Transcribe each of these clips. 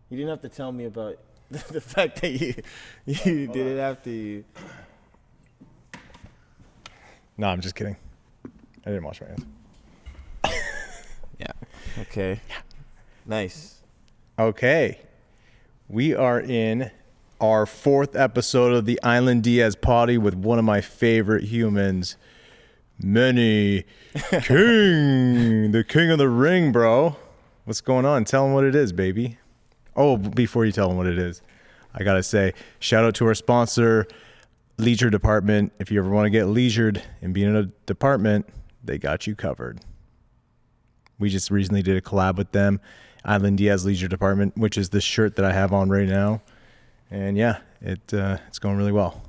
You didn't have to tell me about the fact that you did it after you. No, I'm just kidding. I didn't wash my hands. Yeah. Okay. Yeah. Nice. Okay. We are in our 4th episode of the Island Diaz Poddy with one of my favorite humans, Mene King, the king of the ring, bro. What's going on? Tell him what it is, baby. Oh, before you tell him what it is, I got to say, shout out to our sponsor, Leisure Department. If you ever want to get leisured and be in a department, they got you covered. We just recently did a collab with them, Island Diaz Leisure Department, which is the shirt that I have on right now. And yeah, it's going really well.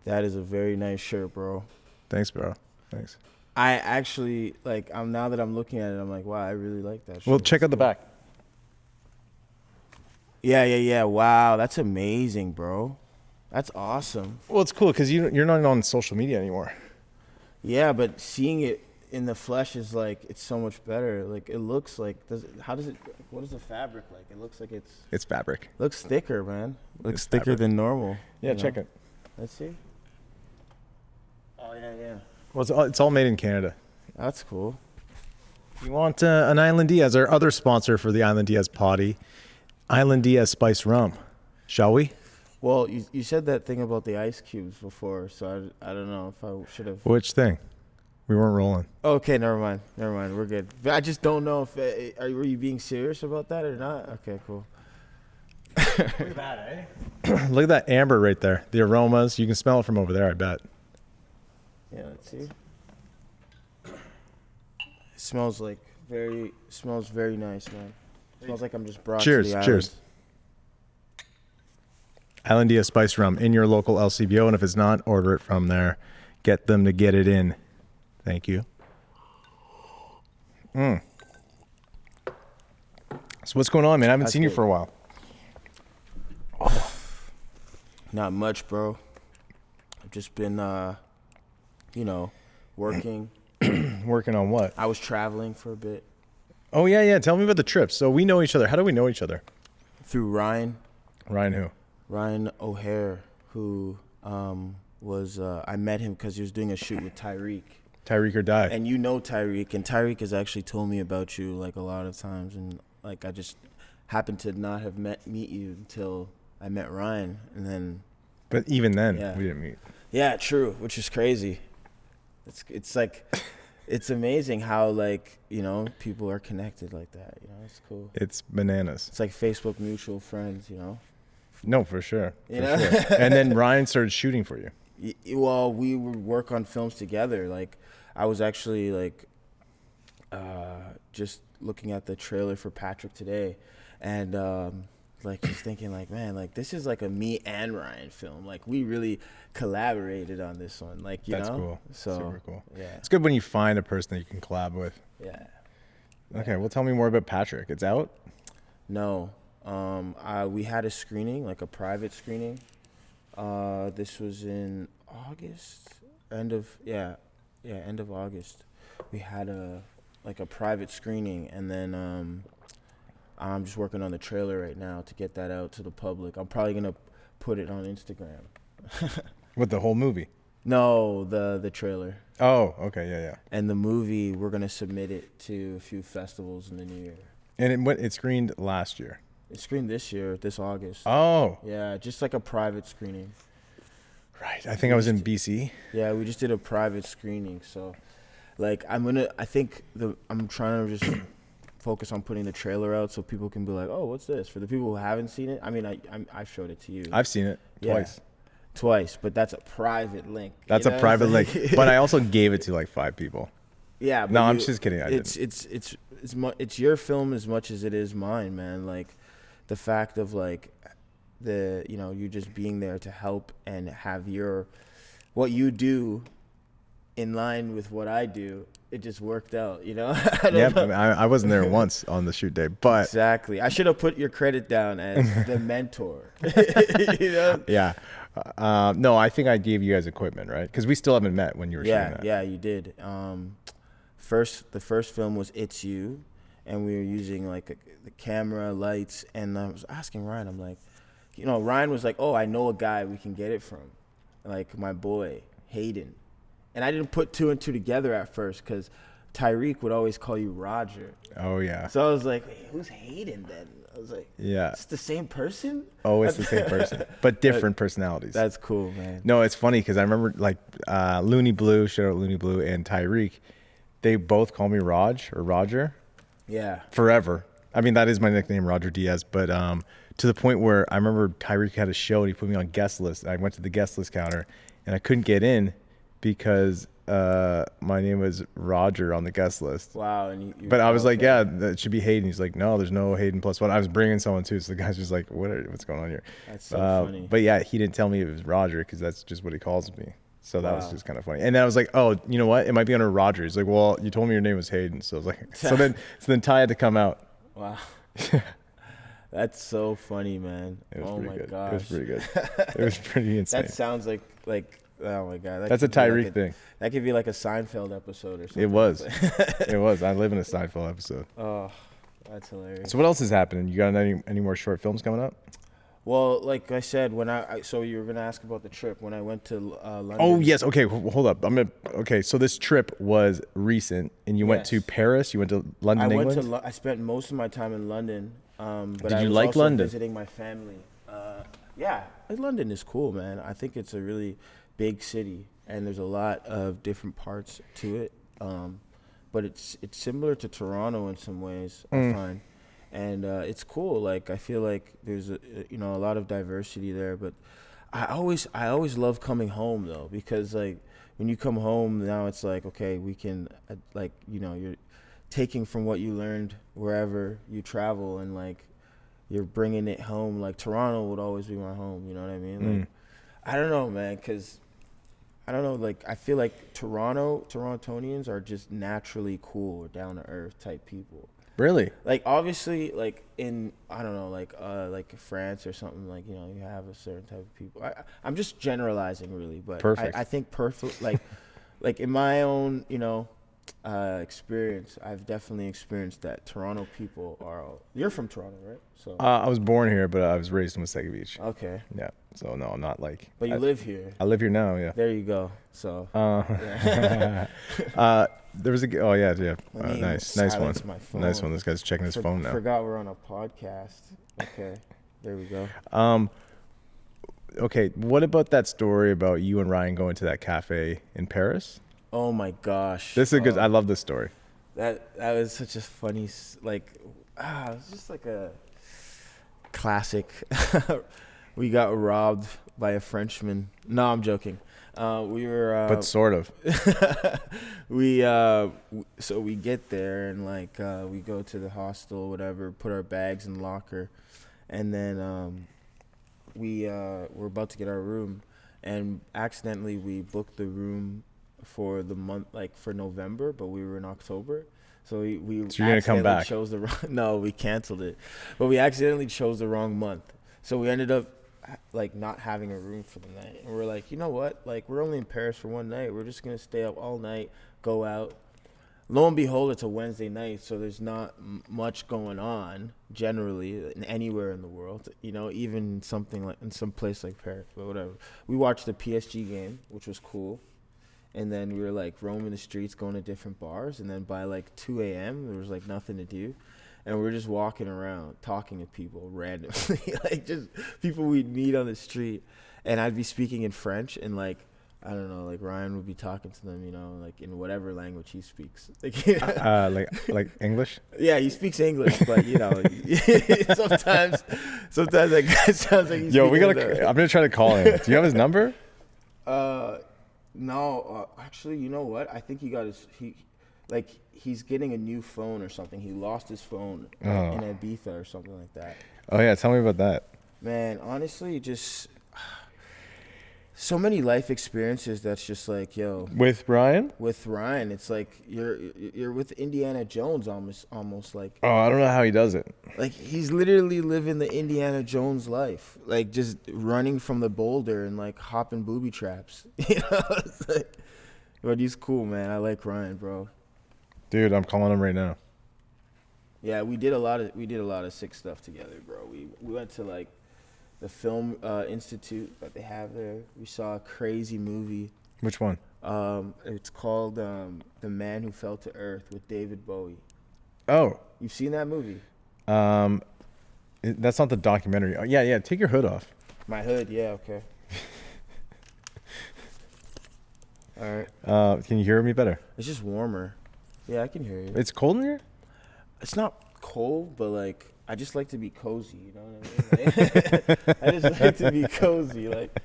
That is a very nice shirt, bro. Thanks, bro. Thanks. I actually, like, now that I'm looking at it, I'm like, wow, I really like that shirt. Well, check out the back. Yeah. Wow, that's amazing, bro. That's awesome. Well, it's cool because you're not on social media anymore. Yeah, but seeing it in the flesh is like, it's so much better. Like, it looks like, what is the fabric like? It looks like It's fabric. looks thicker, man. Looks It's thicker fabric. than normal. Yeah, check it. Let's see. Oh, yeah. Well, it's all made in Canada. That's cool. You want an Island Diaz, our other sponsor for the Island Diaz Poddy, Island Diaz Spice Rum. Shall we? Well, you said that thing about the ice cubes before, so I don't know if I should have. Which thing? We weren't rolling. Okay, never mind. We're good. But I just don't know if were you being serious about that or not? Okay, cool. Look at that, eh? Look at that amber right there. The aromas. You can smell it from over there, I bet. Yeah, let's see. It smells very nice, man. It smells like I'm just brought to the island. Cheers. Island Diaz Spice Rum in your local LCBO, and if it's not, order it from there. Get them to get it in. Thank you. So what's going on, man? I haven't seen you for a while. Not much, bro. I've just been, working. Working on what? I was traveling for a bit. Oh, yeah. Tell me about the trip. So we know each other. How do we know each other? Through Ryan. Ryan who? Ryan O'Hare, who was, I met him because he was doing a shoot with Tyreek. Tyreek or Die. And you know Tyreek, and Tyreek has actually told me about you, like, a lot of times. And, like, I just happened to not have meet you until I met Ryan. And then... But even then, yeah. we didn't meet. Yeah, true, which is crazy. It's like... It's amazing how, like, people are connected like that. It's cool. It's bananas. It's like Facebook mutual friends, No, for sure. You know? And then Ryan started shooting for you. Well, we would work on films together. Like, I was actually, like, just looking at the trailer for Patrick today. And, like, just thinking, like, man, like, this is like a me and Ryan film. Like, we really collaborated on this one. Like, you That's know? cool. So, super cool. Yeah. It's good when you find a person that you can collab with. Yeah. Okay, well, tell me more about Patrick. It's out? No. We had a screening, like a private screening. This was in August, end of August. We had a private screening, and then I'm just working on the trailer right now to get that out to the public. I'm probably gonna put it on Instagram. With the whole movie? No, the trailer. Oh, okay, yeah. And the movie, we're gonna submit it to a few festivals in the new year. And it screened last year? It screened this year, this August. Oh. Yeah, just like a private screening. Right. I think I was in BC. Yeah, we just did a private screening. So, like, I'm trying to just focus on putting the trailer out so people can be like, oh, what's this? For the people who haven't seen it, I mean, I showed it to you. I've seen it twice, but that's a private link. That's a private link. But I also gave it to like 5 people. Yeah. No, I'm just kidding. It's your film as much as it is mine, man. Like, the fact of, like, you just being there to help and have what you do in line with what I do, it just worked out, I wasn't there once on the shoot day, but exactly. I should have put your credit down as the mentor. Yeah. No, I think I gave you guys equipment, right? Because we still haven't met when you were shooting that. Yeah, you did. The first film was It's You, and we were using like the camera, lights, and I was asking Ryan, I'm like, Ryan was like, oh, I know a guy we can get it from, like my boy Hayden, and I didn't put two and two together at first because Tyreek would always call you Roger. Oh yeah. So I was like, wait, who's Hayden then? I was like, yeah, it's the same person. Oh, it's the same person, but different personalities. That's cool, man. No, it's funny because I remember like Looney Blue, shout out Looney Blue, and Tyreek, they both call me Raj or Roger. Yeah. Forever. I mean, that is my nickname, Roger Diaz. But to the point where I remember Tyreek had a show and he put me on guest list. I went to the guest list counter and I couldn't get in because my name was Roger on the guest list. Wow. And but I was like, yeah, that should be Hayden. He's like, no, there's no Hayden plus one. I was bringing someone too. So the guy's just like, what's going on here? That's so funny. But yeah, he didn't tell me it was Roger because that's just what he calls me. So that was just kind of funny. And then I was like, oh, you know what? It might be under Roger. He's like, well, you told me your name was Hayden. So I was like, so then Ty had to come out. Wow. That's so funny, man. Oh my gosh. It was pretty good. It was pretty insane. That sounds like oh my god. That's a Tyreek thing. That could be like a Seinfeld episode or something. It was. It was. I live in a Seinfeld episode. Oh, that's hilarious. So what else is happening? You got any more short films coming up? Well, like I said, so you were gonna ask about the trip when I went to London. Oh yes, okay. Hold up. Okay. So this trip was recent, and you went to Paris. You went to London, England. I spent most of my time in London. But Did I you was like also London? visiting my family. Yeah, London is cool, man. I think it's a really big city, and there's a lot of different parts to it. But it's similar to Toronto in some ways, I find. And it's cool. Like I feel like there's a lot of diversity there. But I always love coming home though, because like when you come home now, it's like, okay, we can you're taking from what you learned wherever you travel, and like you're bringing it home. Like Toronto would always be my home. You know what I mean? Like I don't know, man, because I don't know. Like I feel like Torontonians are just naturally cool, down to earth type people. Really? Like obviously, like in I don't know, like France or something, like you have a certain type of people. I'm just generalizing really, but perfect. I think perfect like in my own experience, I've definitely experienced that Toronto people are. You're from Toronto, right? So I was born here, but I was raised in Wasaga Beach. Okay. Yeah. So no, I'm not like. But you live here. I live here now. Yeah. There you go. So. There was a. Oh yeah. Nice one. Nice one. This guy's checking his phone now. Forgot we're on a podcast. Okay. There we go. Okay. What about that story about you and Ryan going to that cafe in Paris? Oh my gosh. This is good. I love this story. That was such a funny, it was just like a classic. We got robbed by a Frenchman. No, I'm joking. We were. But sort of. So we get there and we go to the hostel, whatever, put our bags in the locker, and then we're about to get our room, and accidentally we booked the room for the month, for November, but we were in October. So we So you're gonna come back? chose the wrong. No, we canceled it, but we accidentally chose the wrong month. So we ended up not having a room for the night, and we're like, you know what? We're only in Paris for one night. We're just gonna stay up all night, go out. Lo and behold, it's a Wednesday night, so there's not much going on generally anywhere in the world. Even something in some place like Paris, but whatever. We watched the PSG game, which was cool. And then we were roaming the streets, going to different bars. And then by 2 a.m., there was nothing to do. And we're just walking around, talking to people randomly, just people we'd meet on the street. And I'd be speaking in French, and I don't know, Ryan would be talking to them, in whatever language he speaks. Like English? Yeah, he speaks English, but sometimes that guy sounds like he's. Yo, I'm gonna try to call him. Do you have his number? No, actually, you know what? I think he got he's getting a new phone or something. He lost his phone in Ibiza or something like that. Oh yeah, tell me about that. Man, honestly, just so many life experiences that's just yo. With Ryan? With Ryan, it's you're with Indiana Jones almost Oh, I don't know how he does it. He's literally living the Indiana Jones life, just running from the boulder and hopping booby traps. But he's cool, man. I like Ryan, bro. Dude, I'm calling him right now. Yeah, we did a lot of sick stuff together, bro. We went to like the film institute that they have there. We saw a crazy movie. Which one? It's called The Man Who Fell to Earth with David Bowie. Oh, You've seen that movie? that's not the documentary. Oh, yeah. Take your hood off. My hood, yeah, okay. All right. Can you hear me better? It's just warmer. Yeah, I can hear you. It's cold in here? It's not cold, but like I just like to be cozy. You know what I mean? Like, I just like to be cozy. Like.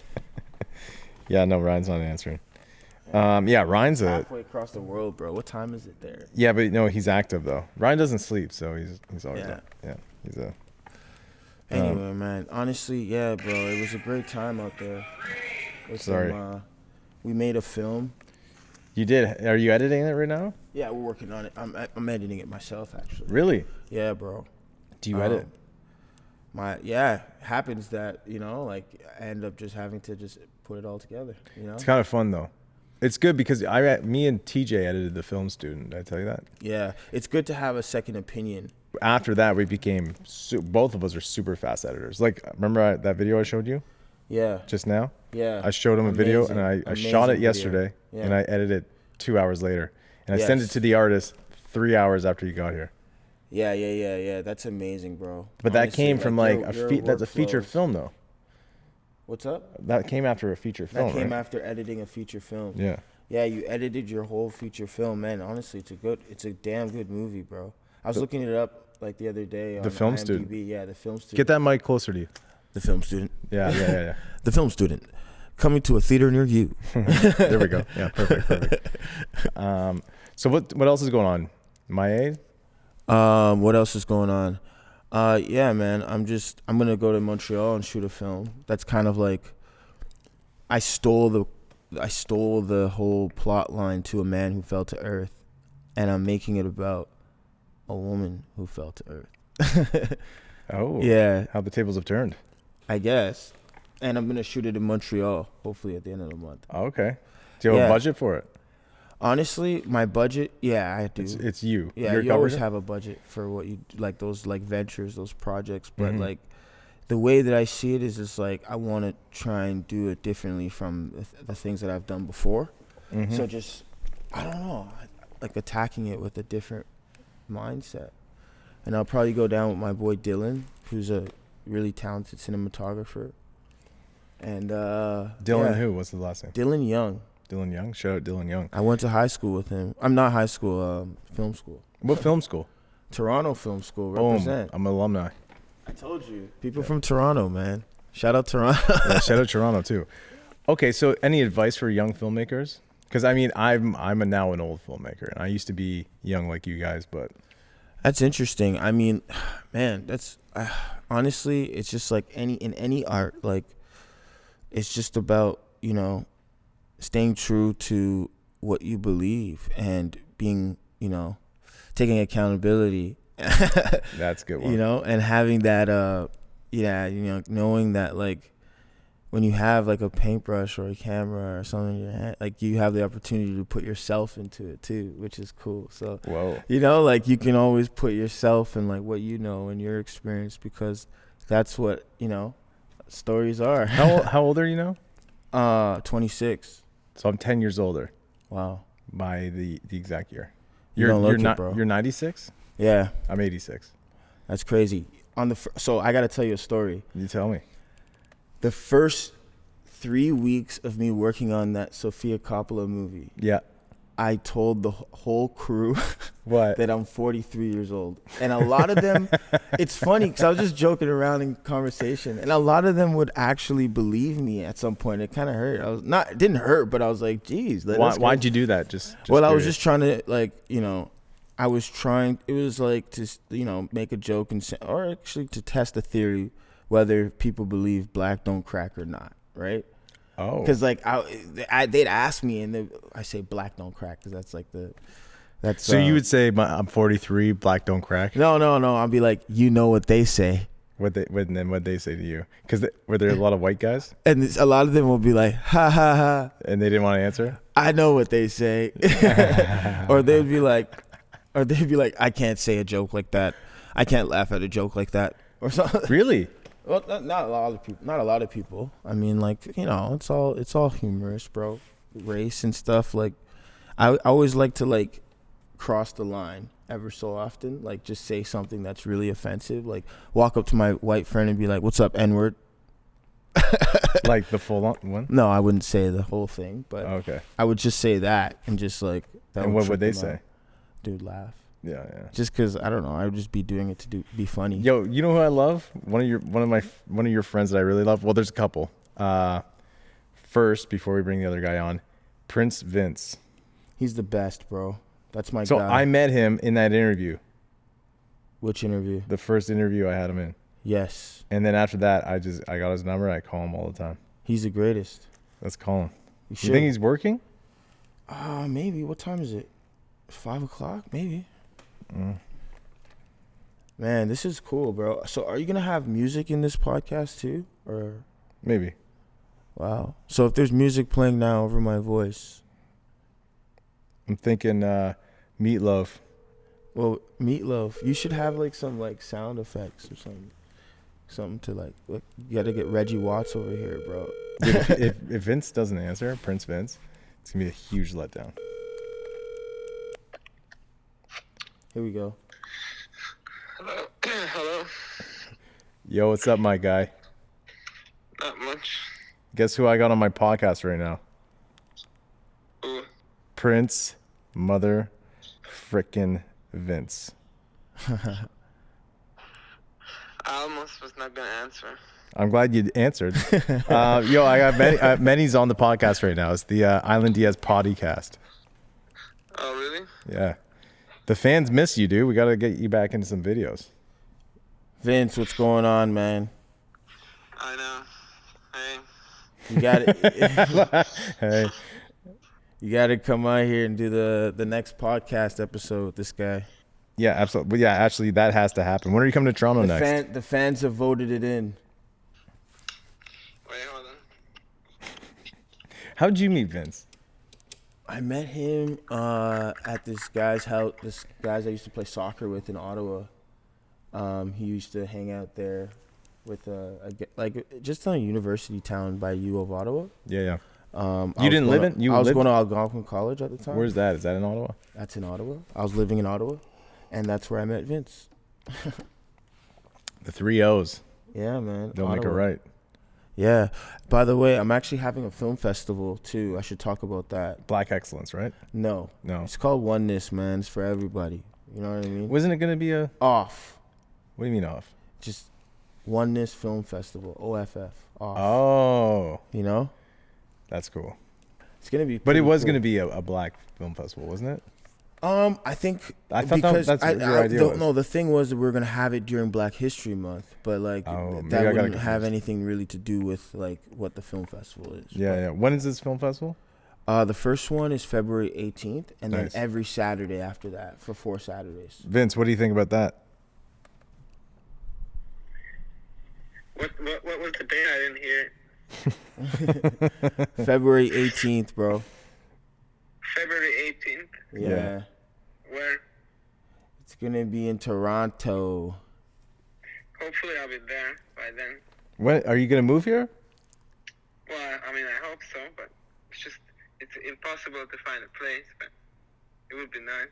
Yeah, no, Ryan's not answering. Yeah, Ryan's halfway across the world, bro. What time is it there? Yeah, but no, he's active though. Ryan doesn't sleep, so he's always Yeah. up. Yeah, he's a. Anyway, man. Honestly, yeah, bro. It was a great time out there. Sorry. We made a film. You did? Are you editing it right now? Yeah, we're working on it. I'm editing it myself, actually. Really? Yeah, bro. Do you edit? Happens that, like I end up just having to just put it all together, It's kind of fun though. It's good because me and TJ edited The Film Student. Did I tell you that? Yeah, it's good to have a second opinion. After that, we became both of us are super fast editors. Like, remember that video I showed you? Yeah. Just now? Yeah. I showed him a video and I shot it yesterday and I edited it 2 hours later and I sent it to the artist 3 hours after you got here. Yeah. That's amazing, bro. But honestly, that came from like that's a feature workflows. film though. What's up? That came after a feature film. That came right? after editing a feature film. Yeah. Yeah, you edited your whole feature film, man. Honestly, it's a damn good movie, bro. I was looking it up like the other day on The Film IMDb. Student. Yeah, The Film Student. Get that mic closer to you. The Film Student. Yeah. The Film Student. Coming to a theater near you. There we go. Yeah, perfect. So what else is going on? My What else is going on? Yeah, man. I'm gonna go to Montreal and shoot a film. That's kind of like I stole the whole plot line to A Man Who Fell to Earth, and I'm making it about a woman who fell to Earth. Oh. Yeah. How the tables have turned. I guess. And I'm gonna shoot it in Montreal, hopefully at the end of the month. Oh, okay. Do you have a budget for it? Honestly, my budget, yeah, I do. It's you. Yeah, you always have a budget for what you like, those like ventures, those projects. But like the way that I see it is just like I want to try and do it differently from the things that I've done before. So just I don't know, like attacking it with a different mindset. And I'll probably go down with my boy Dylan, who's a really talented cinematographer. And Dylan who? What's the last name? Dylan Young. Dylan Young? Shout out Dylan Young. I went to high school with him. I'm not high school, film school. What film school? Toronto Film School, represent. I'm an alumni. I told you. People from Toronto, man. Shout out Toronto. Yeah, shout out Toronto too. Okay, so any advice for young filmmakers? Because I mean, I'm now an old filmmaker, and I used to be young like you guys, but That's interesting. I mean, man, that's honestly, it's just like in any art, like it's just about, staying true to what you believe and being, taking accountability. that's a good one. And having that knowing that like when you have like a paintbrush or a camera or something in your hand, like you have the opportunity to put yourself into it too, which is cool. So Whoa. like you can always put yourself in like what and your experience, because that's what stories are. How old are you now? 26. So I'm 10 years older. Wow. By the exact year. You're it, bro. You're 96? Yeah. I'm 86. That's crazy. So I got to tell you a story. You tell me. The first 3 weeks of me working on that Sofia Coppola movie, Yeah. I told the whole crew What? that I'm 43 years old. And a lot of them, it's funny because I was just joking around in conversation, and a lot of them would actually believe me at some point. It kind of hurt. It didn't hurt, but I was like, geez. Why'd you do that? Just well, curious. I was just trying to it was like to, make a joke or actually to test the theory whether people believe black don't crack or not, right? Oh. Because like they'd ask me, and I say black don't crack because that's like that's. So you would say I'm 43, black don't crack? No. I'll be like, what they say. What they say to you? Because were there a lot of white guys? And a lot of them will be like, ha ha ha. And they didn't want to answer? I know what they say. Or they'd be like, I can't say a joke like that. I can't laugh at a joke like that or something. Really? Well, not a lot of people. Not a lot of people. I mean, like, it's all humorous, bro. Race and stuff. Like, I always like to like cross the line ever so often. Like, just say something that's really offensive. Like, walk up to my white friend and be like, "What's up, N-word?" Like the full one? No, I wouldn't say the whole thing, but Okay. I would just say that and just like. And what would they say? Dude, laugh. Yeah. Just because I don't know, I would just be doing it to be funny. Yo, you know who I love? One of your friends that I really love. Well, there's a couple. First, before we bring the other guy on, Prince Vince. He's the best, bro. That's my So guy. I met him in that interview. Which interview? The first interview I had him in. Yes. And then after that, I got his number. I call him all the time. He's the greatest. Let's call him. You think he's working? Maybe. What time is it? 5 o'clock? Maybe. Man, this is cool, bro. So are you going to have music in this podcast too? Or Maybe. Wow. So if there's music playing now over my voice. I'm thinking Meatloaf. Well, Meatloaf, you should have like some like sound effects or something. Something to like you got to get Reggie Watts over here, bro. Dude, if Vince doesn't answer, Prince Vince, it's going to be a huge letdown. Here we go. Hello. Hello. Yo, what's up, my guy? Not much. Guess who I got on my podcast right now? Ooh. Prince Mother Frickin' Vince. I almost was not gonna answer. I'm glad you answered. Yo, I got Mene's on the podcast right now. It's the Island Diaz podcast. Oh, really? Yeah. The fans miss you, dude. We got to get you back into some videos. Vince, what's going on, man? I know. Hey. You got it. Hey. You got to come out here and do the next podcast episode with this guy. Yeah, absolutely. Yeah, actually, that has to happen. When are you coming to Toronto next? The fans have voted it in. Wait, hold on. How'd you meet Vince? I met him at this guy's house. This guys I used to play soccer with in Ottawa. He used to hang out there with just in a university town by U of Ottawa. Yeah. I You didn't live in? I was going to Algonquin College at the time. Where's that? Is that in Ottawa? That's in Ottawa. I was living in Ottawa, and that's where I met Vince. The 3 O's. Yeah, man. Don't make it Ottawa. right. Yeah. By the way, I'm actually having a film festival too. I should talk about that. Black Excellence, right? No. It's called Oneness, man. It's for everybody. You know what I mean? Wasn't it going to be a... Off. What do you mean off? Just Oneness Film Festival. OFF. Off. Oh. You know? That's cool. It's going to be But it was cool. going to be a black film festival, wasn't it? I think I thought because that's what your idea was. No, the thing was that we were gonna have it during Black History Month, but like maybe that I got wouldn't it have confused. anything really to do with like what the film festival is. Yeah. When is this film festival? The first one is February 18th, and Nice. then every Saturday after that for 4 Saturdays. Vince, what do you think about that? What was the date? I didn't hear it. February 18th, bro. February 18th. Yeah. Where? It's gonna be in Toronto. Hopefully I'll be there by then. When are you going to move here? Well, I mean, I hope so, but it's impossible to find a place, but it would be nice.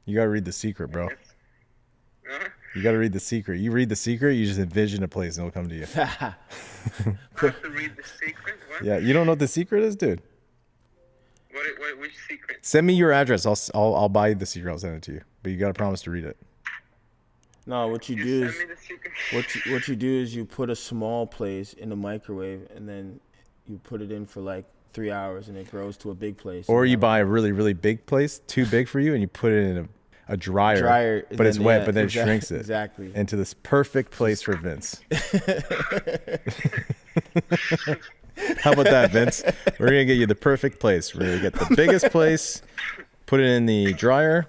You got to read The Secret, bro. Yes. Uh-huh. You got to read The Secret. You read The Secret, you just envision a place and it'll come to you. I have to read The Secret? What? Yeah, you don't know what The Secret is, dude? Which secret? Send me your address. I'll buy you The Secret. I'll send it to you. But you got to promise to read it. No, what you You do send is me The Secret? what you do is you put a small place in the microwave, and then you put it in for like 3 hours, and it grows to a big place. Or And you that- buy a really, really big place, too big for you, and you put it in a dryer. But it's wet, but then it shrinks it. Exactly. Into this perfect place for Vince. How about that, Vince? We're going to get you the perfect place. We're going to get the biggest place, put it in the dryer.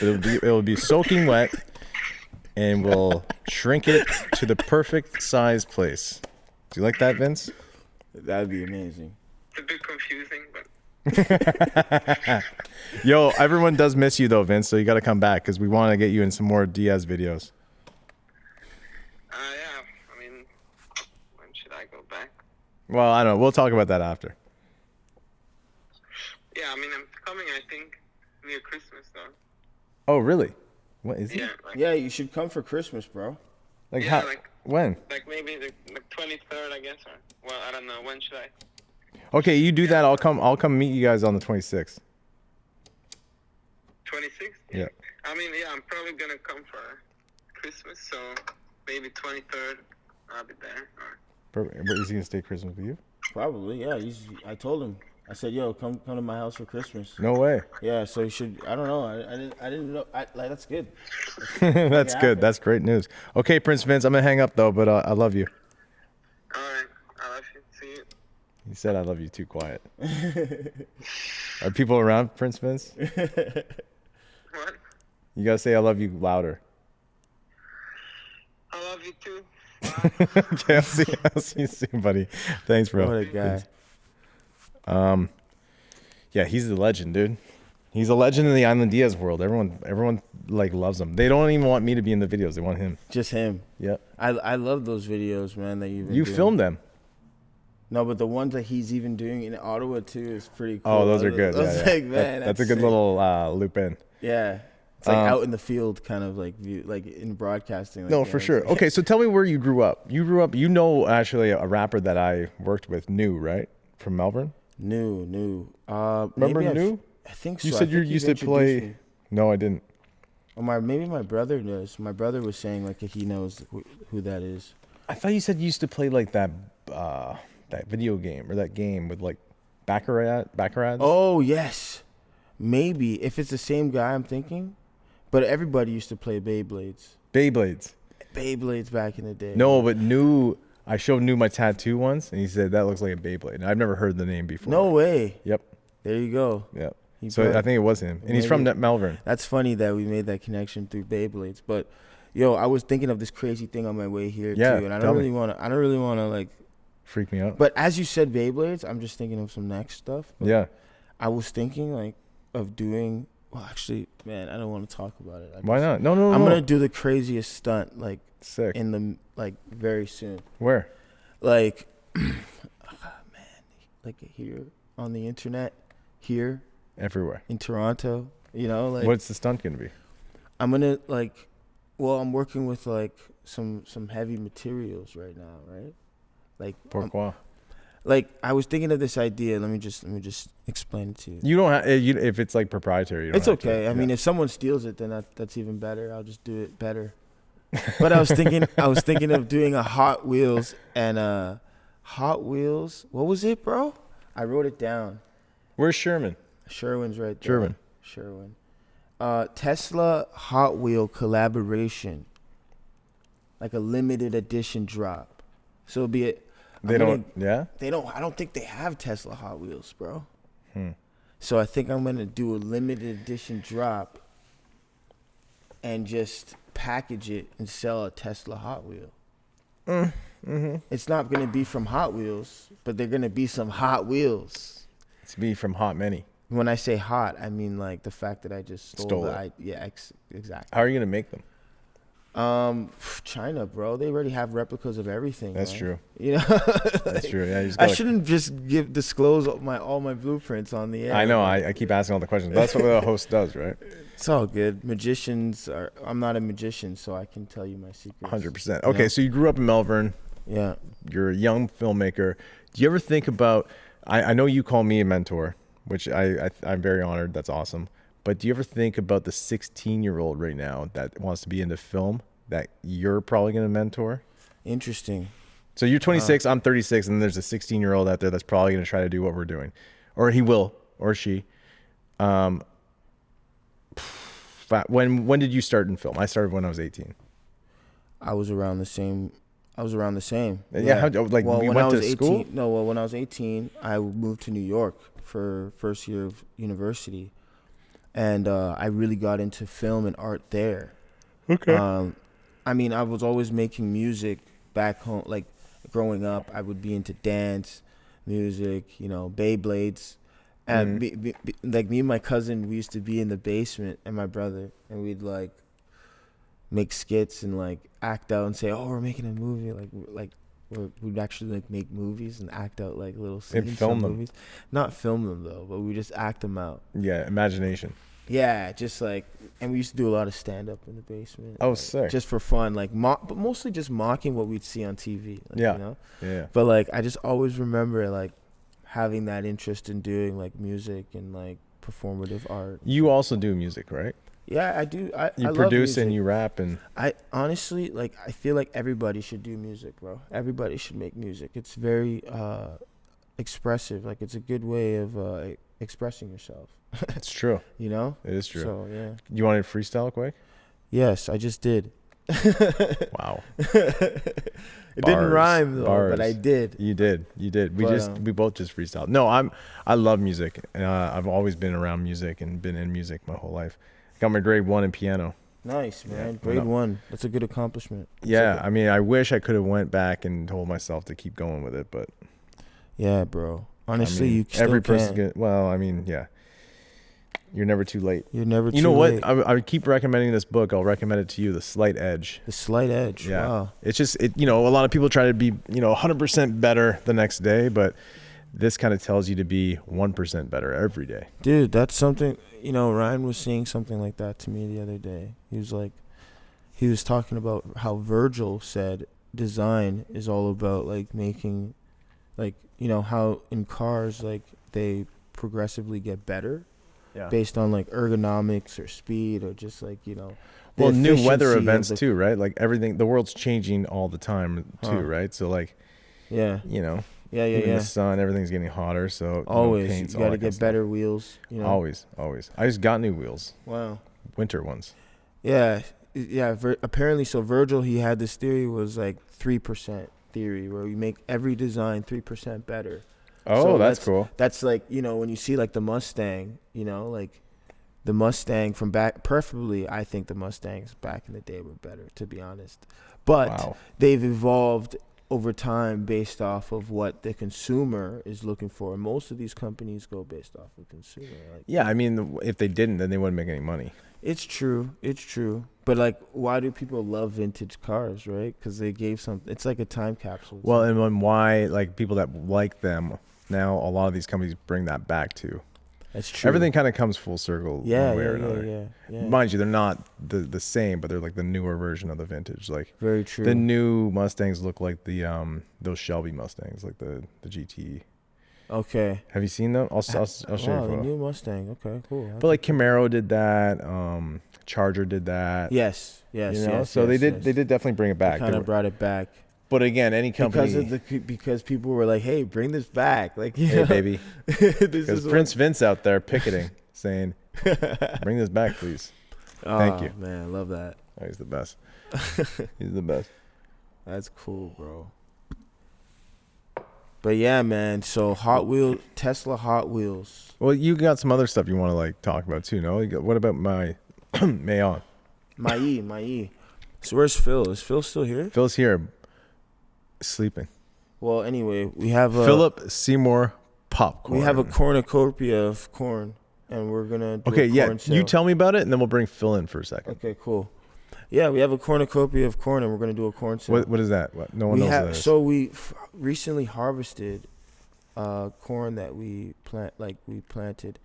It'll be soaking wet, and we'll shrink it to the perfect size place. Do you like that, Vince? That'd be amazing. It's a bit confusing, but Yo, everyone does miss you, though, Vince, so you got to come back because we want to get you in some more Diaz videos. should I go back? Well, I don't know. We'll talk about that after. Yeah, I mean, I'm coming, I think, near Christmas, though. Oh, really? What is Yeah, it? like, Yeah, you should come for Christmas, bro. Like yeah, how? like, When? like maybe the 23rd, I guess, or, well, I don't know, when should I? Okay, you do that. I'll come meet you guys on the 26th. 26th? Yeah. I mean, yeah, I'm probably gonna come for Christmas, so maybe 23rd, I'll be there. Or... Perfect. But is he gonna stay Christmas with you? Probably, yeah. I told him. I said, "Yo, come to my house for Christmas." No way. Yeah, so you should. I don't know. I didn't know. Like that's good. That's good. That's great news. Okay, Prince Vince, I'm gonna hang up though, but I love you. All right, I love you. See you. He said I love you too quiet. Are people around, Prince Vince? What? You gotta say I love you louder. I love you too. Okay, I'll see you soon, buddy. Thanks, bro. What a guy. Yeah, he's the legend, dude. He's a legend in the Island Diaz world. Everyone like loves him. They don't even want me to be in the videos. They want him. Just him. Yep. I love those videos, man. That You filmed them. No, but the ones that he's even doing in Ottawa too is pretty cool. Oh, those are good. I was Yeah, like, man, that's a good sick. little loop in. Yeah. It's like out in the field, kind of like view, like in broadcasting. Like, No, yeah, for it's sure. like- Okay, so tell me where you grew up. You know, actually a rapper that I worked with, New, right? From Melbourne. New. Remember maybe New? I think so. You I said you think used you've to play. introduced me. No, I didn't. Or maybe my brother does. My brother was saying like he knows who that is. I thought you said you used to play like that video game or that game with like Baccarat. Oh yes, maybe if it's the same guy I'm thinking, but everybody used to play Beyblades. Beyblades back in the day. No, but New. I showed New my tattoo once, and he said that looks like a Beyblade. And I've never heard the name before. No way. Yep. There you go. Yep. He So played- I think it was him, and he's from Maybe. Melbourne. That's funny that we made that connection through Beyblades. But yo, I was thinking of this crazy thing on my way here Yeah, too, and I tell don't me. really want to like. Freak me out. But as you said Beyblades, I'm just thinking of some next stuff. But Yeah. I was thinking like of doing. Well, actually, man, I don't want to talk about it. Why not? No. I'm gonna do the craziest stunt like Sick. in the like very soon. Where? Like, man, like here on the internet, here Everywhere. in Toronto. You know, like What's the stunt gonna be? I'm gonna like. Well, I'm working with like some heavy materials right now, right? Like Pourquoi? like I was thinking of this idea. Let me just explain it to you. You don't have if it's like proprietary. You don't It's have to. okay. I mean, if someone steals it, then that's even better. I'll just do it better. But I was thinking of doing a Hot Wheels and Hot Wheels. What was it, bro? I wrote it down. Where's Sherman? Sherwin's right there. Sherwin. Tesla Hot Wheel collaboration, like a limited edition drop. So it'll be it. They don't. Yeah. They don't. I don't think they have Tesla Hot Wheels, bro. Hmm. So I think I'm gonna do a limited edition drop and just package it and sell a Tesla Hot Wheel. Mm-hmm. It's not gonna be from Hot Wheels, but they're gonna be some Hot Wheels. It's me from Hot Many. When I say hot, I mean like the fact that I just stole it. Exactly. How are you gonna make them? China, bro. They already have replicas of everything. That's man. true. You know, That's true. Yeah. You just I gotta, shouldn't just disclose all my blueprints on the air. I know. I keep asking all the questions. That's what the host does, right? It's all good. I'm not a magician, so I can tell you my secrets. 100%. Okay, Yeah. so you grew up in Melbourne. Yeah. You're a young filmmaker. Do you ever think about? I know you call me a mentor, which I'm very honored. That's awesome. But do you ever think about the 16-year-old right now that wants to be into film that you're probably going to mentor? Interesting. So you're 26, I'm 36, and there's a 16-year-old out there that's probably going to try to do what we're doing, or he will, or she. When did you start in film? I started when I was 18. I was around the same. Yeah, we when went I was to 18, school? No, well, when I was 18, I moved to New York for first year of university, and I really got into film and art there. Okay. I mean, I was always making music back home. Like growing up, I would be into dance, music, Beyblades. And like me and my cousin, we used to be in the basement, and my brother, and we'd like make skits and like act out and say, "Oh, we're making a movie." Like where we'd actually like make movies and act out like little scenes And film from them. movies. Not film them though, but we just act them out. Yeah, imagination. Yeah, just like, and we used to do a lot of stand up in the basement. Oh, like, sick. just for fun, like but mostly just mocking what we'd see on TV. Like, Yeah. you know? Yeah. But like, I just always remember like having that interest in doing like music and like performative art. You also do music, right? Yeah, I do. I You love produce and music. you rap and I honestly like. I feel like everybody should do music, bro. Everybody should make music. It's very expressive. Like it's a good way of expressing yourself. it's true. You know. It is true. So yeah. You want to freestyle quick? Yes, I just did. Wow. It didn't rhyme though, bars. but I did. You did. But, We both just freestyled. No, I love music. I've always been around music and been in music my whole life. Got my grade 1 in piano. Nice, man. Yeah, Grade 1. That's a good accomplishment. Yeah, I mean, I wish I could have went back and told myself to keep going with it, but Yeah, bro. Honestly, I mean, you still every person's can. good. Well, I mean, yeah, you're never too late. You're never. You know too what? late. I keep recommending this book. I'll recommend it to you, The Slight Edge. The Slight Edge. Yeah. Wow. It's just a lot of people try to be 100% better the next day, but this kind of tells you to be 1% better every day. Dude, that's something, Ryan was saying something like that to me the other day. He was talking about how Virgil said design is all about like making, like, how in cars, like they progressively get better based on like ergonomics or speed or just like, the well, new weather efficiency of events the- too, right? Like everything, the world's changing all the time too, Huh. right? So like, Yeah. even Yeah. the sun, everything's getting hotter. So Always. paints, You all got to that kind of get stuff. better wheels, Always. I just got new wheels, Wow. winter ones. Yeah. Yeah. Apparently, so Virgil, he had this theory was like 3% theory where we make every design 3% better. Oh, So that's cool. That's like, when you see like the Mustang, like the Mustang from back, preferably, I think the Mustangs back in the day were better, to be honest. But Wow. they've evolved over time based off of what the consumer is looking for. And most of these companies go based off of consumer. Like, Yeah, I mean, if they didn't, then they wouldn't make any money. it's true. But like, why do people love vintage cars, right? Because they gave something. It's like a time capsule. Well, and then why, like, people that like them, now a lot of these companies bring that back too. that's true. Everything kind of comes full circle Yeah, one way or yeah, another. yeah. Mind you, they're not the same, but they're like the newer version of the vintage. Like Very true. the new Mustangs look like the those Shelby Mustangs, like the GT. Okay. Have you seen them? I'll show you a Wow, the photo. new Mustang. Okay, cool. But like Camaro did that, Charger did that. Yes. So they did definitely bring it back. Kind They of brought it back But again, any company because people were like, "Hey, bring this back!" Like, hey baby, this because is Prince Vince out there picketing, saying, "Bring this back, please." Thank you. Man, I love that. Oh, he's the best. He's the best. That's cool, bro. But yeah, man. So Tesla Hot Wheels. Well, you got some other stuff you want to like talk about too, no? What about my Mayon? My. So where's Phil? Is Phil still here? Phil's here, sleeping. Well, anyway, we have Philip Seymour Popcorn. We have a cornucopia of corn, and we're gonna do Okay, a yeah. corn sale. You tell me about it, and then we'll bring Phil in for a second. Okay, cool. Yeah, we have a cornucopia of corn, and we're gonna do a corn sale. What is that? What? No one knows what that is. So we recently harvested corn that we planted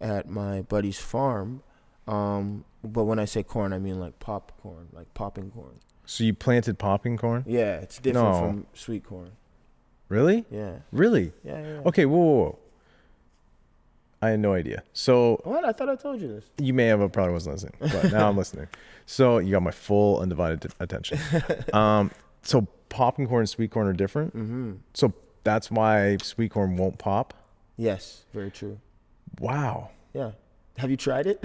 at my buddy's farm. But when I say corn, I mean like popcorn, like popping corn. So you planted popping corn? Yeah, it's different No. from sweet corn. Really? Yeah. Really? Yeah. Okay, whoa. I had no idea. So What? I thought I told you this. you may have, I probably wasn't listening, but now I'm listening. So you got my full undivided attention. So popping corn and sweet corn are different. Mm-hmm. So that's why sweet corn won't pop. Yes, very true. Wow. Yeah. Have you tried it?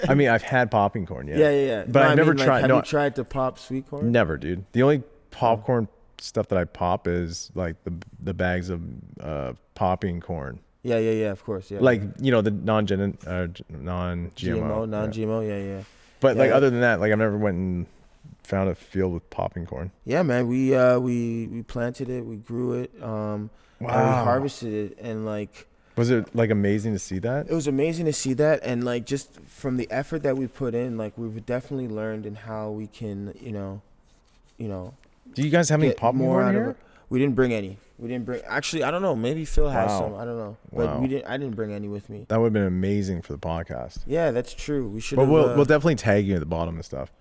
I mean, I've had popping corn, yeah. Yeah. But I've never tried. Have No, you tried to pop sweet corn? never, dude. The only popcorn stuff that I pop is like the bags of popping corn. Yeah. Of course. Yeah. Like, the non-GMO. non-GMO. Yeah. But like Yeah. other than that, like I've never went and found a field with popping corn. Yeah, man. We planted it. We grew it. And we harvested it, and like. Was it like amazing to see that? It was amazing to see that, and like just from the effort that we put in, like we've definitely learned in how we can, Do you guys have any get popping more corn out of here? it. We didn't bring any. Actually, I don't know. Maybe Phil has Wow. some. I don't know. But Wow. I didn't bring any with me. That would have been amazing for the podcast. Yeah, that's true. We should. But we'll definitely tag you at the bottom and stuff.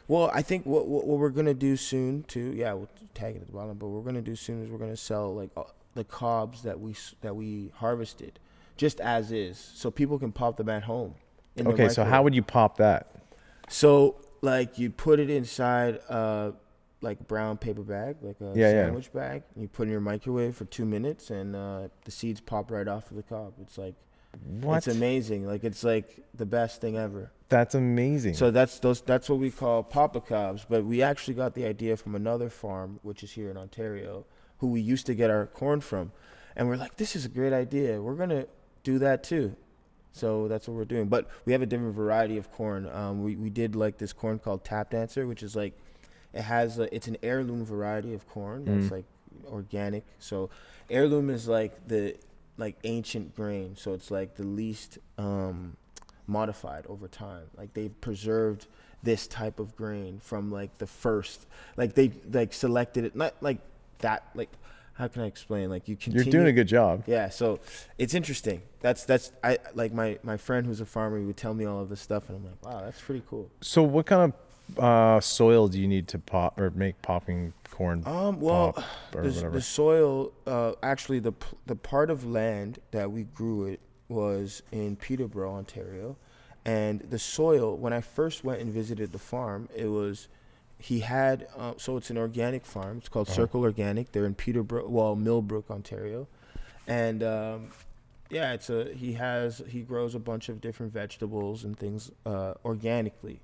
Well, I think what we're gonna do soon too. Yeah, we'll tag it at the bottom. But what we're gonna do soon is we're gonna sell like the cobs that we harvested, just as is, so people can pop them at home. Okay, so how would you pop that? So like you put it inside like a brown paper bag, like a sandwich bag. And you put it in your microwave for 2 minutes, and the seeds pop right off of the cob. It's like, What? it's amazing. Like it's like the best thing ever. That's amazing. So that's what we call papa cobs. But we actually got the idea from another farm, which is here in Ontario, who we used to get our corn from, and we're like, this is a great idea. We're gonna do that too. So that's what we're doing. But we have a different variety of corn. We did like this corn called Tap Dancer, which is like, it's an heirloom variety of corn that's like organic. So heirloom is like the ancient grain. So it's like the least modified over time. Like they've preserved this type of grain from like the first. Like they like selected it, not like that. Like, how can I explain? Like you're doing a good job. Yeah, so it's interesting. That's I like my friend who's a farmer. He would tell me all of this stuff, and I'm like, wow, that's pretty cool. So what kind of soil do you need to pop or make popping corn? Well, pop or whatever? the soil, actually the part of land that we grew it was in Peterborough, Ontario, and the soil, when I first went and visited the farm, it was. He had so it's an organic farm. It's called Circle Organic. They're in Peterborough, Millbrook, Ontario, and yeah, he grows a bunch of different vegetables and things organically.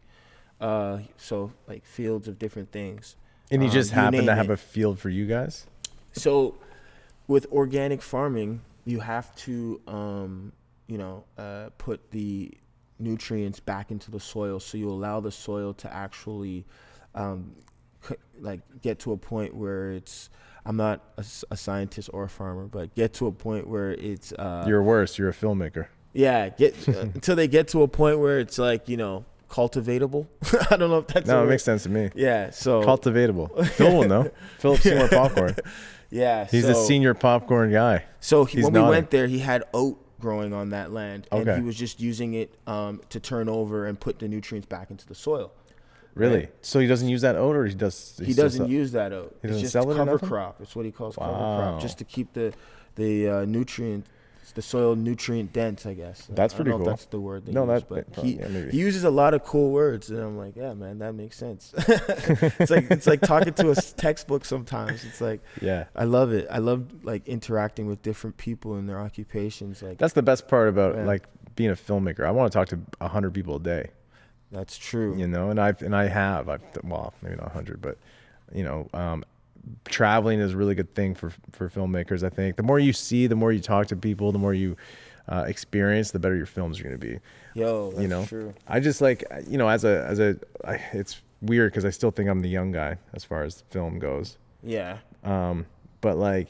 So like fields of different things. And he just happened to have it. a field for you guys? So with organic farming, you have to put the nutrients back into the soil, so you allow the soil to actually like get to a point where it's, I'm not a scientist or a farmer, but get to a point where it's You're worse. You're a filmmaker. Yeah, until they get to a point where it's like, cultivatable. I don't know if that's No, it makes sense to me. Yeah, so Cultivatable. Phil will know. Philip Seymour Popcorn. Yeah, He's the senior popcorn guy. So He's when nodding. we went there, he had oat growing on that land, and Okay. he was just using it to turn over and put the nutrients back into the soil. Really? Right. So he doesn't use that oat, or he does? He doesn't use that oat. He It's doesn't just sell it or cover nothing? crop. It's what he calls cover Wow. crop, just to keep the nutrient, the soil nutrient dense, I guess. That's I pretty don't know cool. if that's the word they No, use, that- but yeah, maybe. he uses a lot of cool words, and I'm like, yeah, man, that makes sense. it's like talking to a textbook sometimes. It's like, Yeah. I love it. I love like interacting with different people in their occupations. Like That's the best part about Yeah. like being a filmmaker. I want to talk to 100 people a day. that's true. You know, and I've well, maybe not 100, but traveling is a really good thing for filmmakers. I think the more you see, the more you talk to people, the more you experience, the better your films are going to be. Yo, that's You know, true. I just like, it's weird because I still think I'm the young guy as far as film goes. Yeah. But like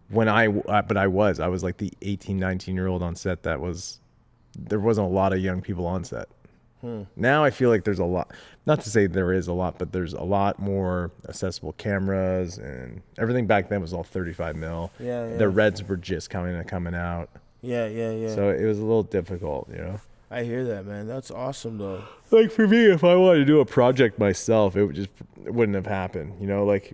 when I was like the 18, 19-year-old on set there wasn't a lot of young people on set. Now I feel like there's a lot, not to say there is a lot, but there's a lot more accessible cameras, and everything back then was all 35 mil. Yeah, yeah. The Reds were just coming out. Yeah. So it was a little difficult, I hear that, man. That's awesome, though. Like for me, if I wanted to do a project myself, it wouldn't have happened, like,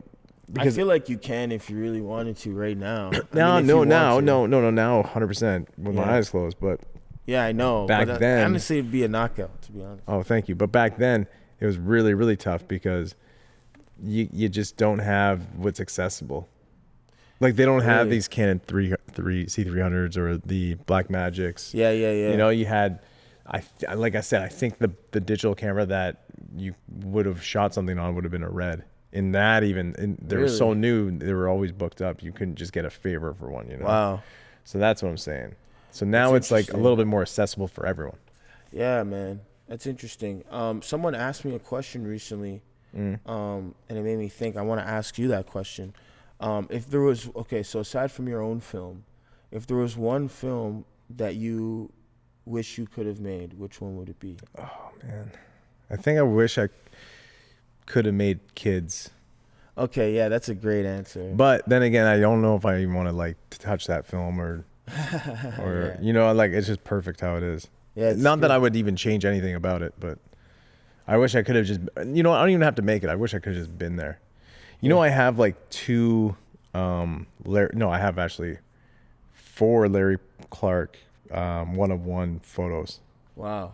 because I feel like you can if you really wanted to right now. now, if you want now, to. no, now 100% with my Yeah. eyes closed, but Yeah, I know. Back but then- honestly, it'd be a knockout, to be honest. oh, thank you. But back then it was really, really tough because you just don't have what's accessible. Like they don't have Really? these Canon C300s or the Blackmagics. Yeah. You had, like I said, I think the digital camera that you would have shot something on would have been a Red. In that they were so Really? new, they were always booked up. You couldn't just get a favor for one, Wow. So that's what I'm saying. So now That's it's like a interesting. little bit more accessible for everyone. Yeah, man. That's interesting. Someone asked me a question recently, and it made me think. I want to ask you that question. If there was, so aside from your own film, if there was one film that you wish you could have made, which one would it be? Oh man, I think I wish I could have made Kids. Okay, yeah, that's a great answer. But then again, I don't know if I even want to like touch that film or Yeah. you know, like it's just perfect how it is. Yeah, it's Not that good. I would even change anything about it, but I wish I could have just, you know, I don't even have to make it. I wish I could have just been there. You know, I have like two, no, I have actually 4 Larry Clark, 1-of-1 photos. Wow.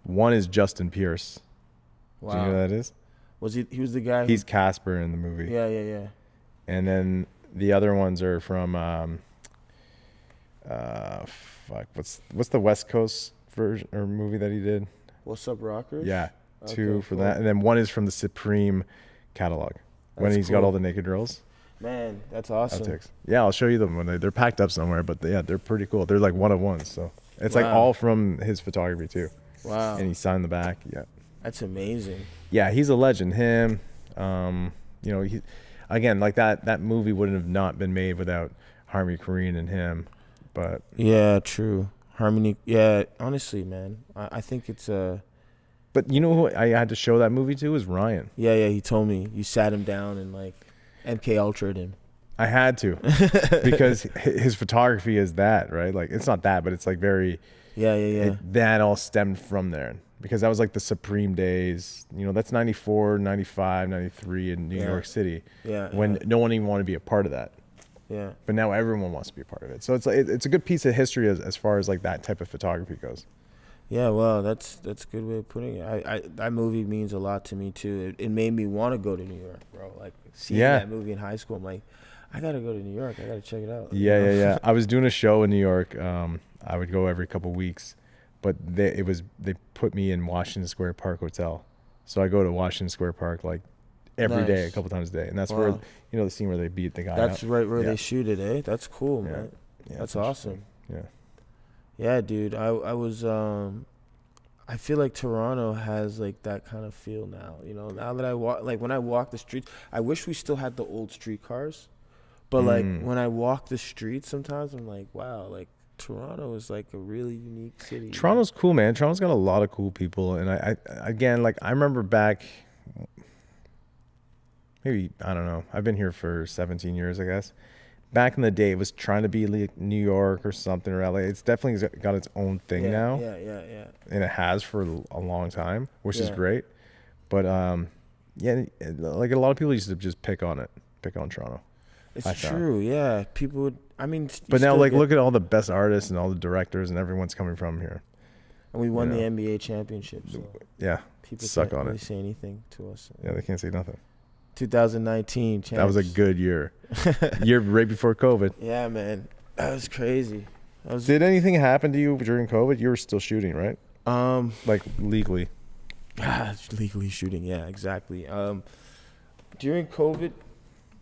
One is Justin Pierce. Wow. Do you know who that is? Was he was the guy He's Casper in the movie. Yeah, yeah, yeah. And then the other ones are from, what's the West Coast version or movie that he did? What's Up Rockers? Yeah, Okay, 2 for cool. that. And then one is from the Supreme catalog. When That's he's got cool. all the naked girls. Man, that's awesome. Outtakes. Yeah, I'll show you them when they're packed up somewhere. But yeah, they're pretty cool. They're like 1-of-1s. So it's like Wow. all from his photography too. Wow. And he signed the back. Yeah. That's amazing. Yeah, he's a legend. Him, you know, he, again, like that movie wouldn't have not been made without Harmony Korine and him. But Yeah, true. Harmony. Yeah, honestly, man, I think it's but you know who I had to show that movie to is Ryan. Yeah, yeah. He told me you sat him down and like MK Ultra'd him. I had to because his photography is that, right? Like it's not that, but it's like very. Yeah, yeah, yeah. That all stemmed from there because that was like the Supreme days. You know, that's 94, 95, 93 in New Yeah. York City Yeah. when yeah, no one even wanted to be a part of that. yeah. But now everyone wants to be a part of it. So it's like it's a good piece of history as far as like that type of photography goes. Yeah, well, that's a good way of putting it. I that movie means a lot to me too. It made me want to go to New York, bro. Like seeing Yeah. that movie in high school, I'm like, I gotta go to New York. I gotta check it out. Yeah, yeah, yeah. I was doing a show in New York. I would go every couple weeks, but they put me in Washington Square Park Hotel, so I go to Washington Square Park like every day, Nice. a couple times a day, and that's Wow. where you know the scene where they beat the guy. That's up. right where Yeah. they shoot it, eh? That's cool, Yeah. man. Yeah, That's it's awesome. Yeah. Yeah, dude. I was I feel like Toronto has like that kind of feel now. You know, now that I walk, like when I walk the streets, I wish we still had the old streetcars. But like when I walk the streets, sometimes I'm like, wow, like Toronto is like a really unique city. Toronto's cool, man. Toronto's got a lot of cool people, and I again, like I remember back, maybe I don't know. I've been here for 17 years, I guess. Back in the day, it was trying to be like New York or something or LA. It's definitely got its own thing Yeah, now, yeah, yeah, yeah. and it has for a long time, which is Yeah. great. But yeah, like a lot of people used to just pick on Toronto. It's I thought. true. Yeah, people would. I mean, you But now, still like, get- look at all the best artists and all the directors and everyone's coming from here. and we won you the know. NBA championship. So Yeah, people suck can't on really it. say anything to us. Yeah, they can't say nothing. 2019 champs. That was a good year. Year right before COVID. Yeah, man, that was crazy. That was Did anything happen to you during COVID? You were still shooting, right? Like legally. legally shooting. Yeah, exactly. During COVID,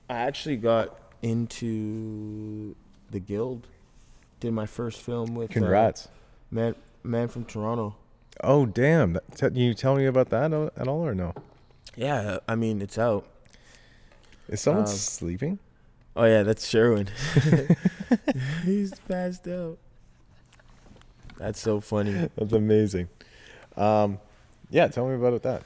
I actually got into the guild. Did my first film with Congrats. man from Toronto. Oh, damn. Can you tell me about that at all or no? Yeah, I mean it's out. Is someone Um, sleeping? Oh yeah, that's Sherwin. He's passed out. That's so funny. That's amazing. Yeah, tell me about that.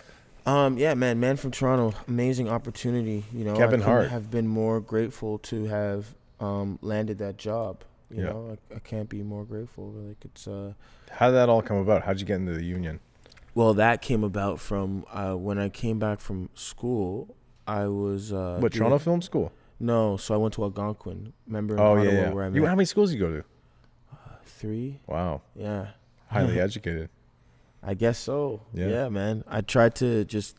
Yeah, man from Toronto, amazing opportunity. You know, Kevin I couldn't Hart. have been more grateful to have landed that job. You Yeah. know, I can't be more grateful. Like it's How did that all come about? How'd you get into the union? well, that came about from when I came back from school. I was What, Toronto Film School? No, so I went to Algonquin. Remember in Oh, Ottawa yeah. where I You, met how many schools you go to? 3? Wow. Yeah. Highly educated. I guess so. Yeah. Yeah, man. I tried to just,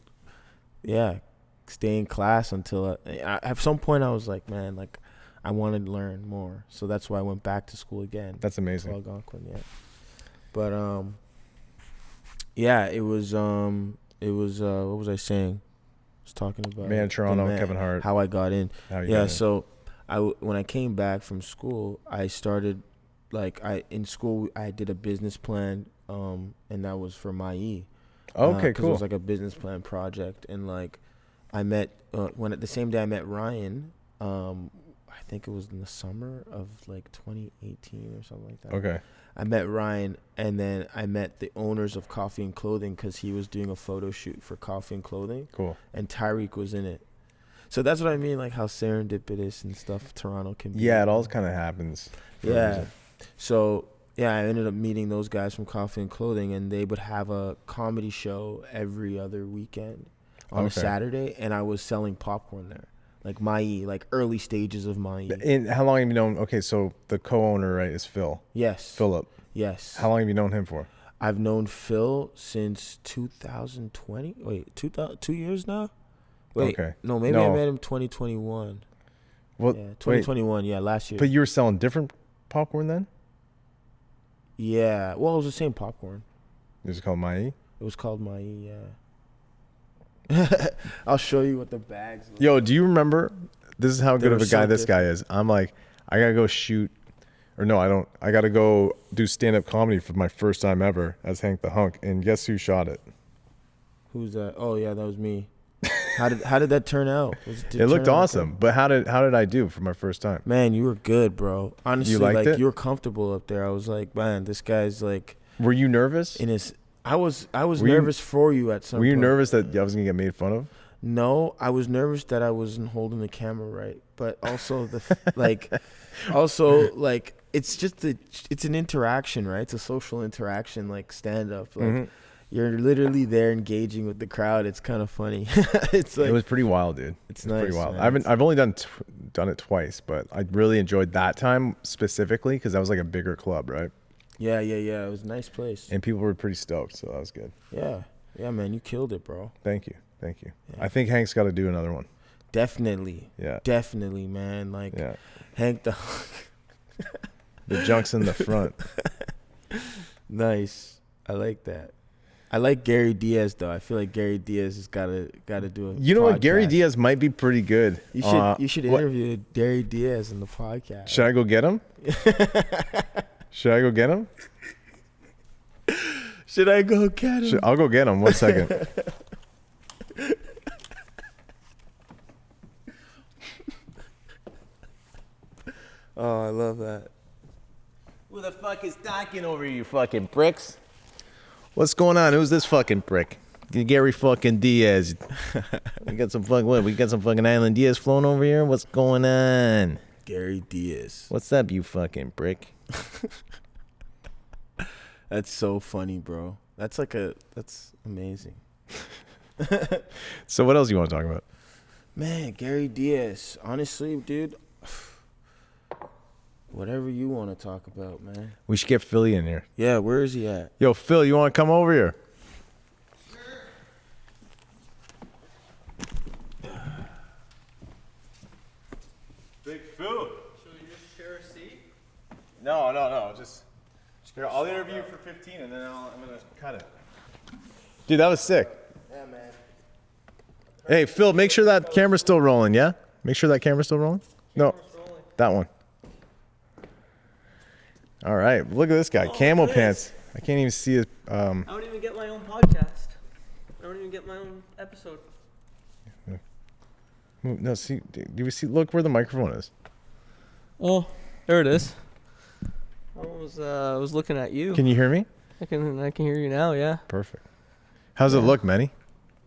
stay in class until at some point I was like, man, like I wanted to learn more. So that's why I went back to school again. That's To amazing. Algonquin, yeah. But yeah, it was what was I saying? I was talking about Man, the Toronto, man, Kevin Hart. how I got in. How you Yeah, got in. so when I came back from school, I started in school I did a business plan, and that was for MyE. Okay, 'cause cool. It was like a business plan project, and like I met when at the same day I met Ryan. I think it was in the summer of like 2018 or something like that. Okay. I met Ryan, and then I met the owners of Coffee and Clothing because he was doing a photo shoot for Coffee and Clothing, Cool. and Tyreek was in it. So that's what I mean, like how serendipitous and stuff Toronto can be. Yeah, it all kind of happens. for a Yeah. reason. So yeah, I ended up meeting those guys from Coffee and Clothing, and they would have a comedy show every other weekend on a Okay. Saturday, and I was selling popcorn there, like like early stages of And how long have you known? Okay, so the co-owner, right, is Phil. Yes. Philip. Yes. How long have you known him for? I've known Phil since 2020. Wait, 2 years now? Wait, Okay. no, maybe I No. met him 2021. Well, Yeah, wait, 2021. Yeah, last year. but you were selling different popcorn then? Yeah, well, it was the same popcorn. Is it called Mai? It was called My, yeah. I'll show you what the bags look. Yo, do you remember? This is how They good of were a guy so this guy is. I'm like, I gotta go shoot, or no, I don't. I gotta go do stand-up comedy for my first time ever as Hank the Hunk, and guess who shot it? Who's that? Oh yeah, that was me. How did that turn out? It looked awesome, but how did I do for my first time? Man, you were good, bro. Honestly, liked like it? you were comfortable up there. I was like, man, this guy's like Were you nervous? in his. I was Were you- nervous for you at some. Were you point. nervous that I was gonna get made fun of? No, I was nervous that I wasn't holding the camera right, but also like it's just it's an interaction, right? It's a social interaction, like stand up. Like Mhm. you're literally there engaging with the crowd. It's kind of funny. It's like It was pretty wild, dude. it's Pretty nice. wild. man. I've only done it twice, but I really enjoyed that time specifically because that was like a bigger club, right? Yeah. It was a nice place. And people were pretty stoked, so that was good. Yeah, man, you killed it, bro. Thank you. Yeah. I think Hank's got to do another one. Definitely, man. Like Yeah. Hank the The junk's in the front. nice. I like that. I like Gary Diaz though. I feel like Gary Diaz has gotta do a. You know what? Gary podcast. Diaz might be pretty good. You should what- interview Gary Diaz in the podcast. Should I go get him? Should I go get him? Should I go get him? I'll go get him. 1 second. Oh, I love that. Who the fuck is talking over you fucking bricks? What's going on? Who's this fucking prick? Gary fucking Diaz. We got some fucking Island Diaz flown over here? What's going on? Gary Diaz. What's up, you fucking brick? That's so funny, bro. That's amazing. So what else do you want to talk about? Man, Gary Diaz. Honestly, dude. Whatever you want to talk about, man. We should get Philly in here. Yeah, where is he at? Yo, Phil, you want to come over here? Big Phil. Should we just share a seat? No. Just here. I'll interview you for 15, and then I'm gonna cut it. Dude, that was sick. Yeah, man. Hey, Phil, make sure that camera's still rolling. Yeah, make sure that camera's still rolling. No, that one. All right, look at this guy, camo nice. pants. I can't even see his. I don't even get my own podcast. I don't even get my own episode. No, see, do you see? Look where the microphone is. Oh, there it is. I was looking at you. Can you hear me? I can hear you now. Yeah. Perfect. How's it look, Mene?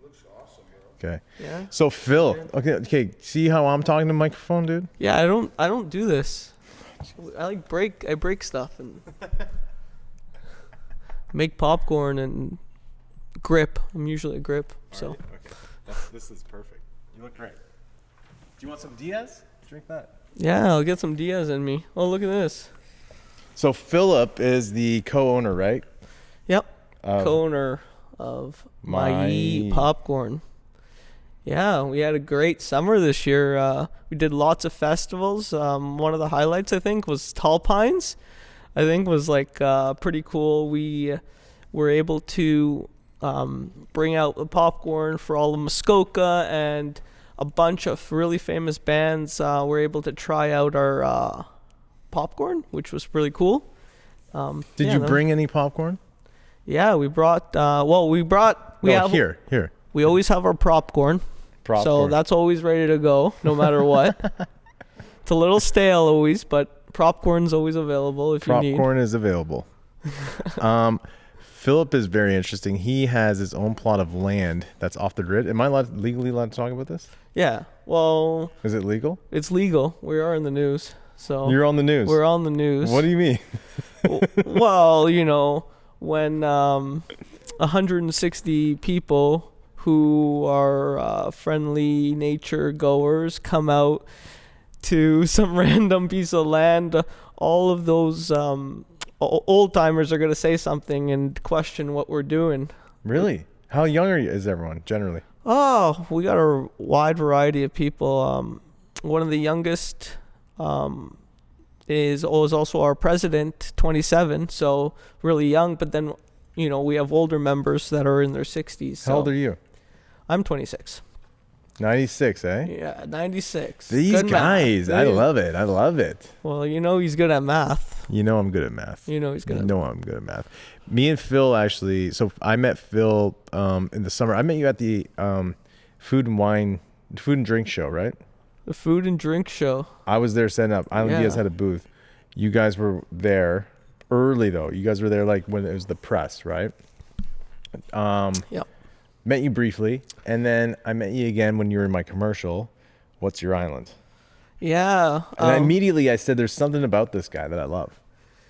Looks awesome, bro. Okay. Yeah. So Phil, okay. See how I'm talking to the microphone, dude? Yeah. I don't do this. I break stuff and make popcorn and grip. I'm usually a grip. So. Okay. This is perfect. You look great. Do you want some Diaz? Drink that. Yeah, I'll get some Diaz in me. Oh, look at this. So Philip is the co-owner, right? Yep. Of Co-owner of My- My Popcorn. Yeah, we had a great summer this year. We did lots of festivals. One of the highlights, I think, was Tall Pines. I think was like pretty cool. We were able to bring out the popcorn for all of Muskoka, and a bunch of really famous bands were able to try out our popcorn, which was really cool. Did you bring any popcorn? Yeah, we brought. We have here. We always have our popcorn. So Popcorn. that's always ready to go, no matter what. It's a little stale always, but popcorn's always available if you need. Popcorn is available. Philip is very interesting. He has his own plot of land that's off the grid. Am I legally allowed to talk about this? Yeah. Well, Is it legal? it's legal. We are in the news. So You're on the news. we're on the news. What do you mean? Well, when 160 people who are friendly nature goers come out to some random piece of land, all of those old timers are going to say something and question what we're doing. Really? How young is everyone generally? Oh, we got a wide variety of people. One of the youngest is also our president, 27, so really young. But then, we have older members that are in their 60s. So How old are you? I'm 26. 96, eh? Yeah, 96. These Good guys, math. I love it. I love it. Well, he's good at math. I'm good at math. He's good at I'm good at math. Me and Phil actually, so I met Phil in the summer. I met you at the food and drink show, right? the food and drink show. I was there setting up. Island Diaz had a booth. You guys were there early though. You guys were there like when it was the press, right? Yep. Met you briefly, and then I met you again when you were in my commercial. What's Your Island? Yeah. And immediately I said, "There's something about this guy that I love."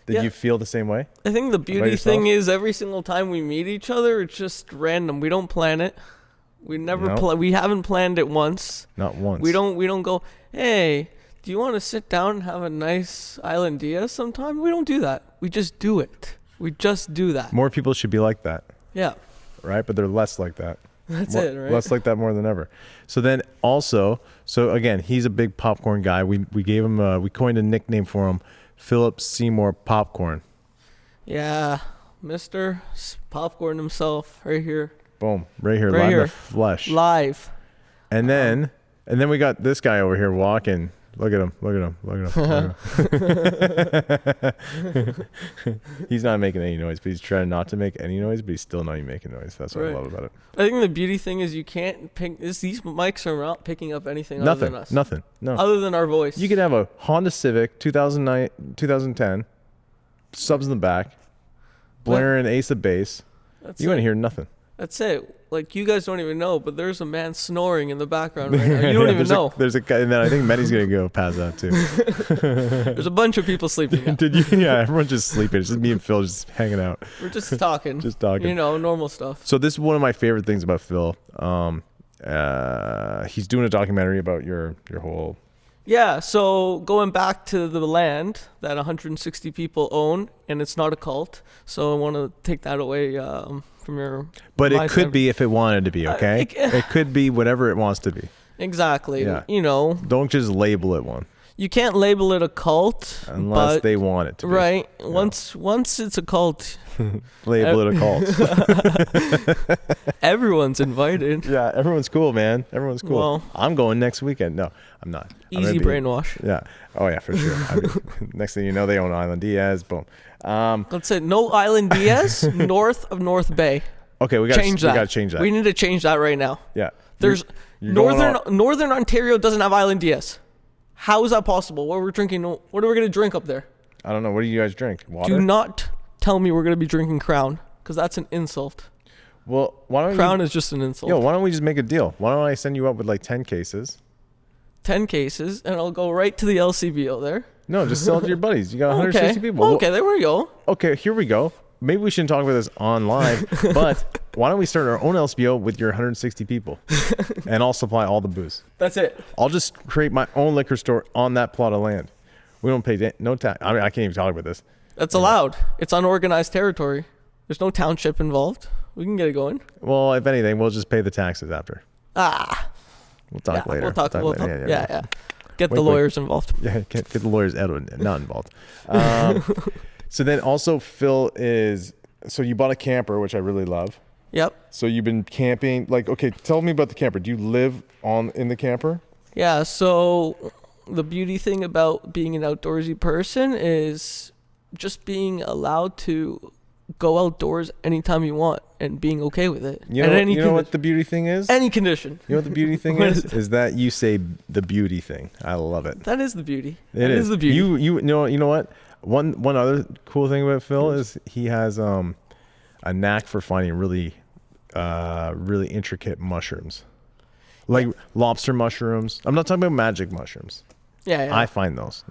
Did you feel the same way? I think the beauty thing is every single time we meet each other, it's just random. We don't plan it. We never we haven't planned it once. Not once. We don't go, "Hey, do you want to sit down and have a nice Island Diaz sometime?" We don't do that. We just do it. We just do that. More people should be like that. Yeah. Right? But they're less like that. That's more, it, right? Less like that more than ever. So then also, so again, he's a big popcorn guy. We gave him we coined a nickname for him, Filip Seymour Popcorn. Yeah. Mr. Popcorn himself right here. Boom. Right here, Right live in here. the flesh. Live. And then we got this guy over here walking. Look at him. Look at him. Look at him. He's not making any noise, but he's trying not to make any noise, but he's still not even making noise. That's what I love about it. I think the beauty thing is you can't pick these mics are not picking up anything other than us. Nothing. No. Other than our voice. You could have a Honda Civic 2010, subs in the back, blaring Ace of Base. You wouldn't hear nothing. That's it. Like, you guys don't even know, but there's a man snoring in the background right now. You don't even know. There's a guy, and then I think Mene's gonna go pass out too. There's a bunch of people sleeping now. Did you? Yeah, everyone's just sleeping. It's just me and Phil just hanging out. We're just talking. Just talking. You know, normal stuff. So this is one of my favorite things about Phil. He's doing a documentary about your whole. Yeah, so going back to the land that 160 people own, and it's not a cult. So I want to take that away from your. But it could be if it wanted to be, okay? It could be whatever it wants to be. Exactly. Yeah. You know. Don't just label it one. You can't label it a cult unless they want it to be. Right. Yeah. Once it's a cult. Label it a cult. Everyone's invited. Yeah, everyone's cool, man. Everyone's cool. Well, I'm going next weekend. No, I'm not. Easy brainwash. Yeah. Oh yeah, for sure. Next thing you know, they own Island Diaz. Boom. Let's say no Island Diaz north of North Bay. Okay, we got to change that. We need to change that right now. Yeah. There's Northern Ontario doesn't have Island Diaz. How is that possible? What are we drinking? What are we gonna drink up there? I don't know. What do you guys drink? Water? Do not tell me we're gonna be drinking Crown, because that's an insult. Well, why don't Crown is just an insult. Yo, why don't we just make a deal? Why don't I send you up with like 10 cases? 10 cases, and I'll go right to the LCBO there. No, just sell it to your buddies. You got 160 people. Okay, there we go. Okay, here we go. Maybe we shouldn't talk about this online, but why don't we start our own LCBO with your 160 people, and I'll supply all the booze. That's it. I'll just create my own liquor store on that plot of land. We don't pay no tax. I mean, I can't even talk about this. That's allowed. It's unorganized territory. There's no township involved. We can get it going. Well, if anything, we'll just pay the taxes after. We'll talk later. We'll talk later. Yeah. Get Wait, the lawyers involved. Yeah, get the lawyers not involved. So then also Phil so you bought a camper, which I really love. Yep. So you've been camping. Like, okay, tell me about the camper. Do you live in the camper? Yeah, so the beauty thing about being an outdoorsy person is just being allowed to go outdoors anytime you want and being okay with it. You know what the beauty thing is? Any condition. You know what the beauty thing is that you say the beauty thing. I love it. That is the beauty. It is the beauty. You know what? One other cool thing about Phil is he has a knack for finding really intricate mushrooms. Like lobster mushrooms. I'm not talking about magic mushrooms. Yeah. I find those.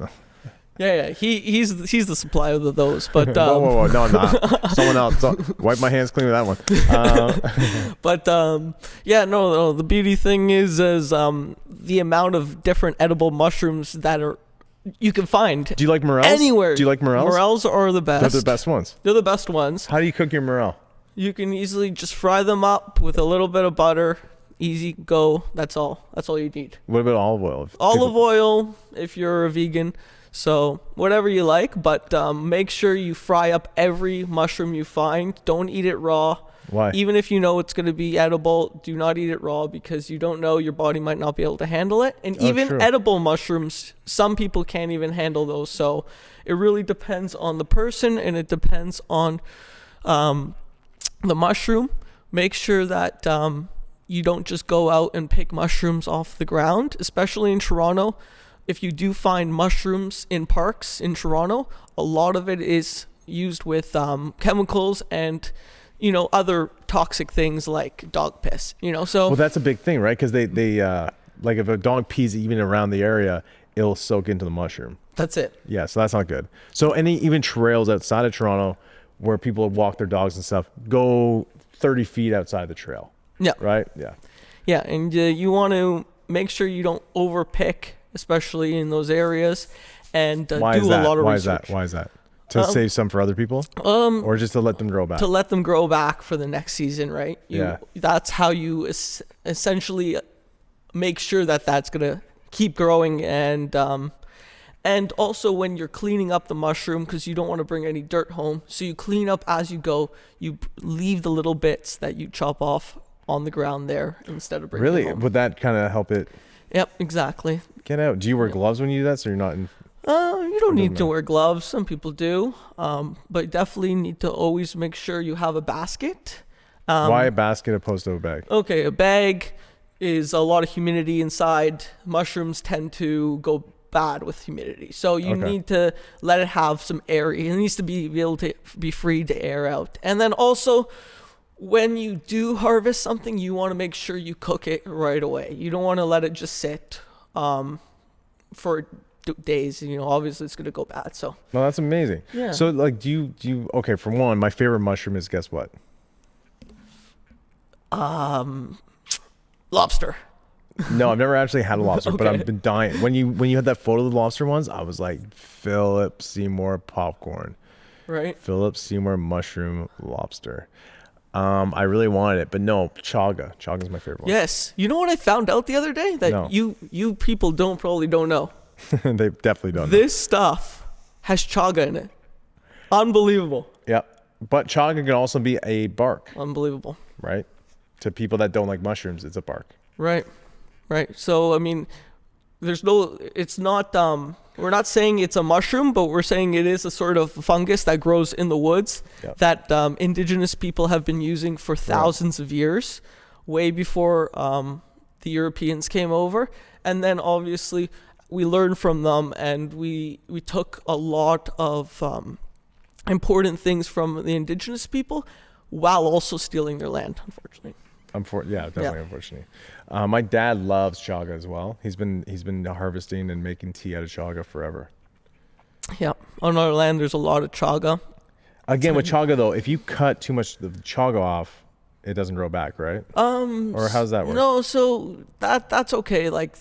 Yeah. He's the supplier of those. But whoa. No, I'm not. Someone else. Wipe my hands clean with that one. But no. The beauty thing is the amount of different edible mushrooms that you can find. Do you like morels? Anywhere. Do you like morels? Morels are the best. They're the best ones. They're the best ones. How do you cook your morel? You can easily just fry them up with a little bit of butter. Easy go. That's all you need. What about olive oil? Olive oil if you're a vegan. So whatever you like, but make sure you fry up every mushroom you find. Don't eat it raw. Why? Even if you know it's going to be edible, do not eat it raw because you don't know, your body might not be able to handle it. And even true. edible mushrooms, some people can't even handle those. So it really depends on the person, and it depends on the mushroom. Make sure that you don't just go out and pick mushrooms off the ground, especially in Toronto. If you do find mushrooms in parks in Toronto, a lot of it is used with chemicals and other toxic things like dog piss. So Well, that's a big thing, right? Because they like if a dog pees even around the area, it'll soak into the mushroom. that's it. Yeah, so that's not good. So even trails outside of Toronto where people walk their dogs and stuff, go 30 feet outside the trail. Yeah. Right? Yeah. Yeah, and you want to make sure you don't overpick, especially in those areas, and do a lot of research. Why is that? To save some for other people? Or just to let them grow back? To let them grow back for the next season, right? That's how you essentially make sure that that's going to keep growing. And also when you're cleaning up the mushroom, because you don't want to bring any dirt home, so you clean up as you go. You leave the little bits that you chop off on the ground there instead of bringing them home. Would that kind of help it Yep, exactly. get out? Do you wear gloves when you do that, so you're not in... You don't need to wear gloves. Some people do. But definitely need to always make sure you have a basket. Why a basket opposed to a bag? Okay, a bag is a lot of humidity inside. Mushrooms tend to go bad with humidity. So you need to let it have some air. It needs to be able to be free to air out. And then also, when you do harvest something, you want to make sure you cook it right away. You don't want to let it just sit for days. Obviously it's going to go bad. So No, that's amazing. Yeah. So like, do you okay, for one, my favorite mushroom is, guess what? lobster. No, I've never actually had a lobster, but Okay. I've been dying. When you had that photo of the lobster ones, I was like, Philip Seymour popcorn. Right? Philip Seymour mushroom lobster. I really wanted it, but no, chaga. Chaga's my favorite one. Yes. You know what I found out the other day? That No. you people probably don't know. They definitely don't know. This stuff has chaga in it. Unbelievable. Yep. But chaga can also be a bark, Unbelievable. right? To people that don't like mushrooms, it's a bark. Right. So, I mean, it's not, we're not saying it's a mushroom, but we're saying it is a sort of fungus that grows in the woods Yep. that indigenous people have been using for thousands of years, way before the Europeans came over. And then obviously we learned from them, and we took a lot of important things from the indigenous people while also stealing their land, unfortunately. Unfortunately. My dad loves chaga as well. He's been harvesting and making tea out of chaga forever. Yeah. On our land, there's a lot of chaga. Again, with chaga though, if you cut too much of the chaga off, it doesn't grow back, right? Or how's that work? No, so that's okay. Like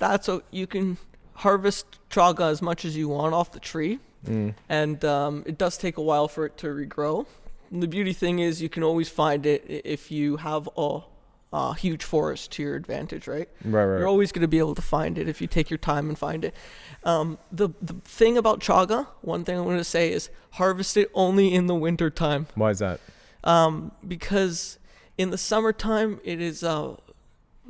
you can harvest chaga as much as you want off the tree, and it does take a while for it to regrow. And the beauty thing is you can always find it if you have a huge forest to your advantage, right? Right. You're always going to be able to find it if you take your time and find it. The thing about chaga, one thing I'm going to say is harvest it only in the winter time. Why is that? Because in the summertime it is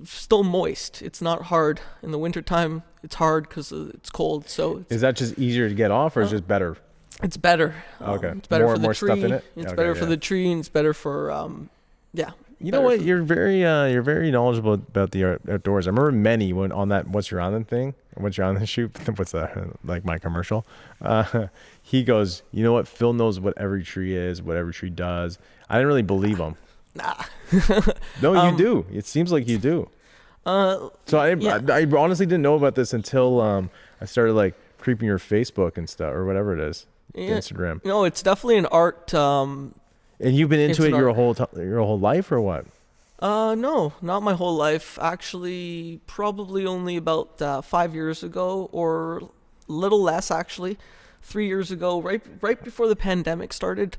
still moist. It's not hard. In the wintertime it's hard because it's cold. So Is that just easier to get off, or is it just better? it's better. Okay. It's better for the More tree. stuff in it? It's Okay, better for yeah. the tree, and it's better for You know what? You're very knowledgeable about the outdoors. I remember Mene went on that What's Your Island thing. What's Your Island shoot? What's that? Like my commercial. He goes, you know what? Phil knows what every tree is, what every tree does. I didn't really believe him. Nah. No, you do. It seems like you do. So I honestly didn't know about this until I started like creeping your Facebook and stuff or whatever it is, Instagram. No, it's definitely an art. And you've been into it your whole life or what? No, not my whole life. Actually, probably only about 5 years ago, or a little less. Actually, 3 years ago, right before the pandemic started.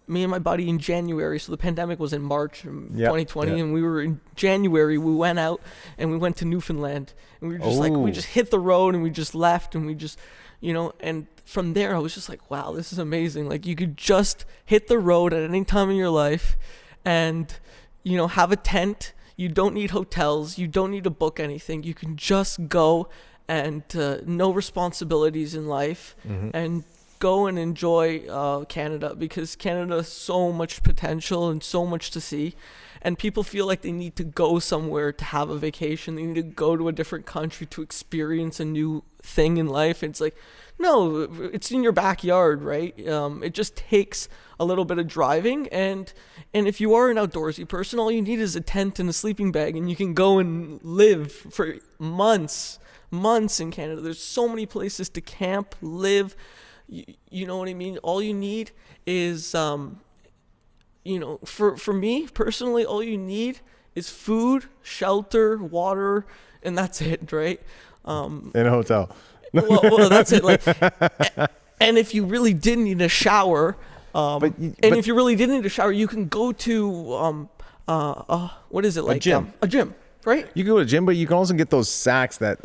Me and my buddy in January. So the pandemic was in March 2020, and we were in January. We went out and we went to Newfoundland, and we were just like, we just hit the road and we just left, and we just, and from there I was just like, wow, this is amazing. Like you could just hit the road at any time in your life, and have a tent. You don't need hotels. You don't need to book anything. You can just go and no responsibilities in life, and go and enjoy Canada, because Canada has so much potential and so much to see, and people feel like they need to go somewhere to have a vacation. They need to go to a different country to experience a new thing in life. It's like, no, it's in your backyard, right? It just takes a little bit of driving, and if you are an outdoorsy person, all you need is a tent and a sleeping bag, and you can go and live for months in Canada. There's so many places to camp, live. You know what I mean? All you need is, for me personally, all you need is food, shelter, water, and that's it, right? In a hotel. well, that's it. Like, and if you really did need a shower, if you really did need a shower, you can go to, what is it like? A gym, right? You can go to a gym, but you can also get those sacks that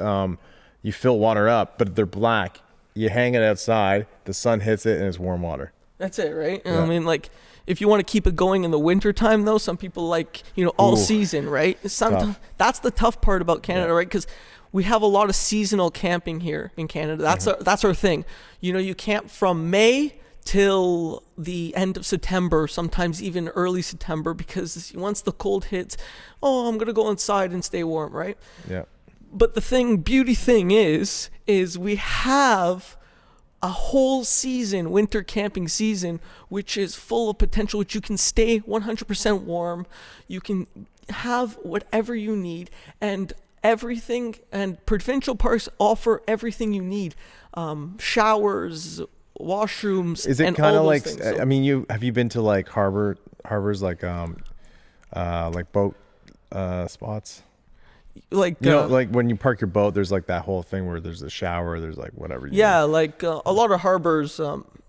you fill water up, but they're black. You hang it outside, the sun hits it, and it's warm water. That's it, right? Yeah. I mean, like, if you want to keep it going in the wintertime, though, some people like, all season, right? Sometimes that's the tough part about Canada, right? Because we have a lot of seasonal camping here in Canada. That's our thing. You camp from May till the end of September, sometimes even early September, because once the cold hits, I'm going to go inside and stay warm, right? Yeah. But the beauty thing is we have a whole season, winter camping season, which is full of potential, which you can stay 100% warm. You can have whatever you need, and everything, and provincial parks offer everything you need. Showers, washrooms. Is it and kind of all like, those things. I mean, have you been to like harbors like boat spots? Like like when you park your boat, there's like that whole thing where there's a shower, there's like whatever. Like a lot of harbors,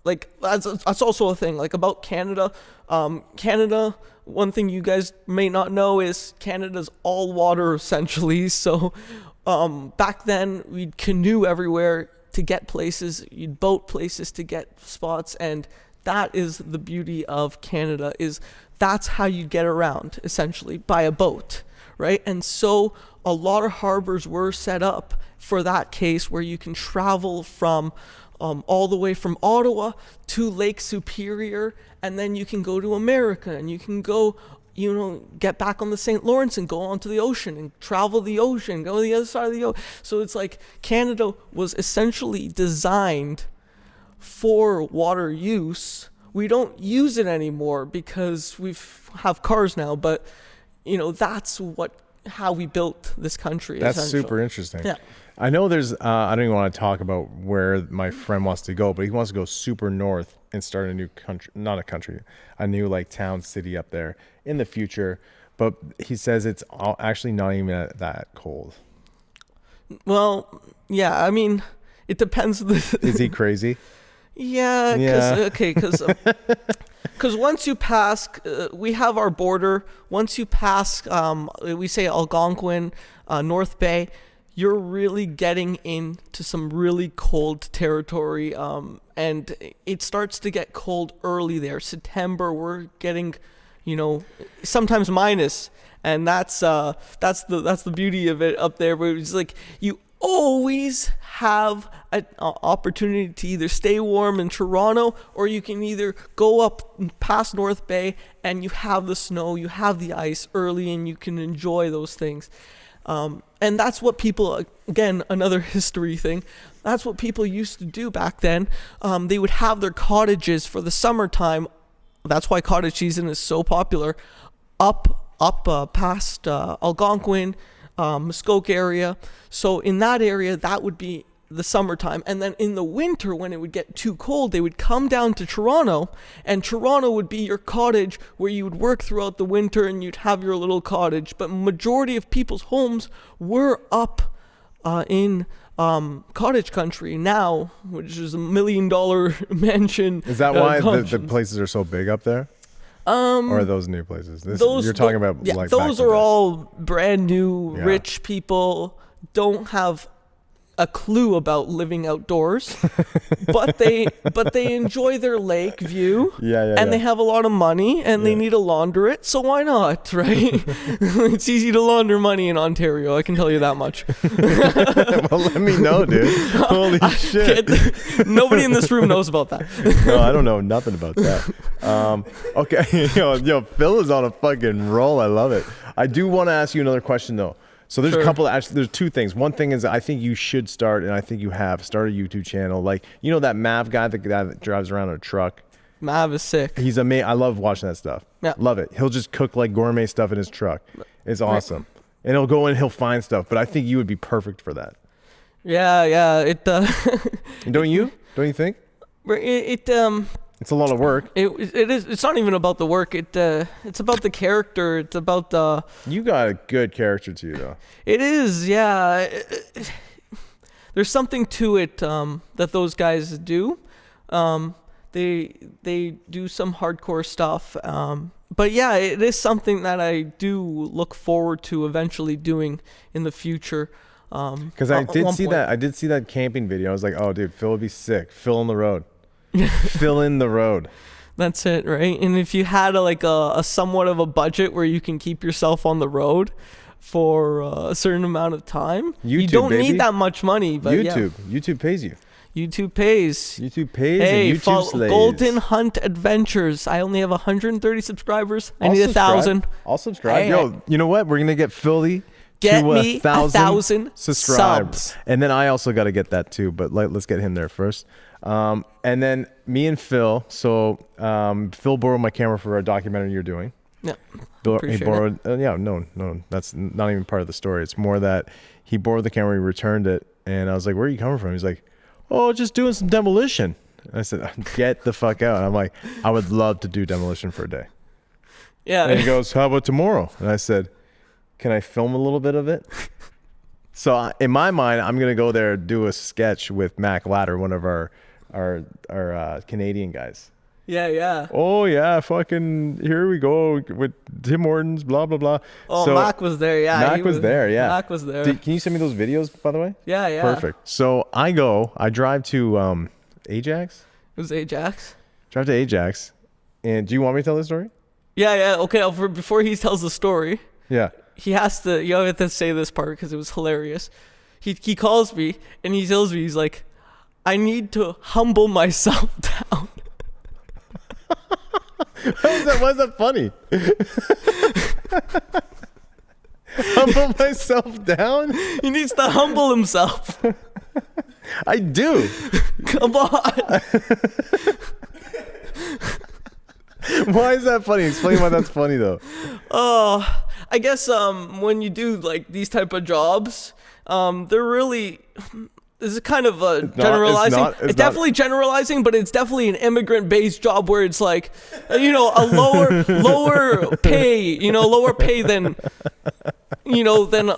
like that's also a thing. Like about Canada, one thing you guys may not know is Canada's all water essentially. So back then we'd canoe everywhere to get places, you'd boat places to get spots, and that is the beauty of Canada. Is that's how you get around essentially, by a boat. Right? And so a lot of harbors were set up for that case, where you can travel from all the way from Ottawa to Lake Superior, and then you can go to America, and you can go, get back on the St. Lawrence and go onto the ocean and travel the ocean, go to the other side of the ocean. So it's like Canada was essentially designed for water use. We don't use it anymore because we have cars now, but that's how we built this country. That's super interesting. Yeah. I know there's, I don't even want to talk about where my friend wants to go, but he wants to go super north and start a new country, a new like town, city up there in the future. But he says it's actually not even that cold. Well, yeah, I mean, it depends. Is he crazy? Yeah. Because once you pass, we have our border. Once you pass, we say Algonquin, North Bay, you're really getting into some really cold territory. And it starts to get cold early there. September, we're getting, sometimes minus, and that's the beauty of it up there. Where it's like you always have an opportunity to either stay warm in Toronto, or you can either go up past North Bay and you have the snow, you have the ice early, and you can enjoy those things. And that's what people, again, another history thing, that's what people used to do back then. They would have their cottages for the summertime. That's why cottage season is so popular, up up past Algonquin, Muskoka area. So in that area, that would be the summertime. And then in the winter, when it would get too cold, they would come down to Toronto, and Toronto would be your cottage where you would work throughout the winter and you'd have your little cottage. But majority of people's homes were up in cottage country now, which is $1 million mansion. Is that why the mansions. places are so big up there? Or are those new places? You're talking about like those back in are the day. all brand new, Yeah. rich people, don't have a clue about living outdoors, but they enjoy their lake view, and they have a lot of money, and they need to launder it, so why not, right? It's easy to launder money in Ontario, I can tell you that much. Well, let me know, dude. Holy shit. Nobody in this room knows about that. No, I don't know nothing about that. Okay, yo, Phil is on a fucking roll. I love it. I do want to ask you another question though. So there's there's two things. One thing is I think you should start, and I think you have started a YouTube channel. Like, you know that Mav guy, the guy that drives around in a truck? Mav is sick. He's amazing. I love watching that stuff. Yeah. Love it. He'll just cook like gourmet stuff in his truck. It's awesome. And he'll go in, he'll find stuff. But I think you would be perfect for that. Yeah. Don't you? Don't you think? It's a lot of work. It is. It's not even about the work. It's about the character. It's about the. You got a good character to you, though. It is, yeah. There's something to it that those guys do. They do some hardcore stuff. But yeah, it is something that I do look forward to eventually doing in the future. Because I did see that camping video. I was like, oh, dude, Phil would be sick. Phil on the road. Fill in the road. That's it, right? And if you had a somewhat of a budget where you can keep yourself on the road for a certain amount of time, you don't need that much money. But YouTube pays you. YouTube pays. YouTube pays. Hey, and YouTube slays. Golden Hunt Adventures. I only have 130 subscribers. I need 1,000. I'll subscribe. Hey, yo, you know what? We're gonna get Philly. Get to me 1,000 subs. And then I also got to get that too, but let's get him there first. And then me and Phil. So Phil borrowed my camera for a documentary you're doing. Yeah. He borrowed. No, that's not even part of the story. It's more that he borrowed the camera, he returned it, and I was like, "Where are you coming from?" He's like, "Oh, just doing some demolition." And I said, "Get the fuck out!" And I'm like, "I would love to do demolition for a day." Yeah. And he goes, "How about tomorrow?" And I said, "Can I film a little bit of it?" So in my mind, I'm gonna go there and do a sketch with Mac Ladder, one of our Canadian guys. Yeah. Oh yeah, fucking here we go with Tim Hortons, blah blah blah. Oh, so, Mac was there. Yeah, Mac was there. Yeah, Mac was there. Can you send me those videos, by the way? Yeah. Perfect. So I drive to Ajax. It was Ajax. Drive to Ajax, and do you want me to tell the story? Yeah. Okay. Before he tells the story. Yeah. You have to say this part because it was hilarious. He calls me and he tells me, he's like, I need to humble myself down. Why is that funny? Humble myself down? He needs to humble himself. I do. Come on. Why is that funny? Explain why that's funny though. I guess when you do like these type of jobs, they're really, this is kind of generalizing. It's definitely generalizing, but it's definitely an immigrant-based job where it's like, a lower pay than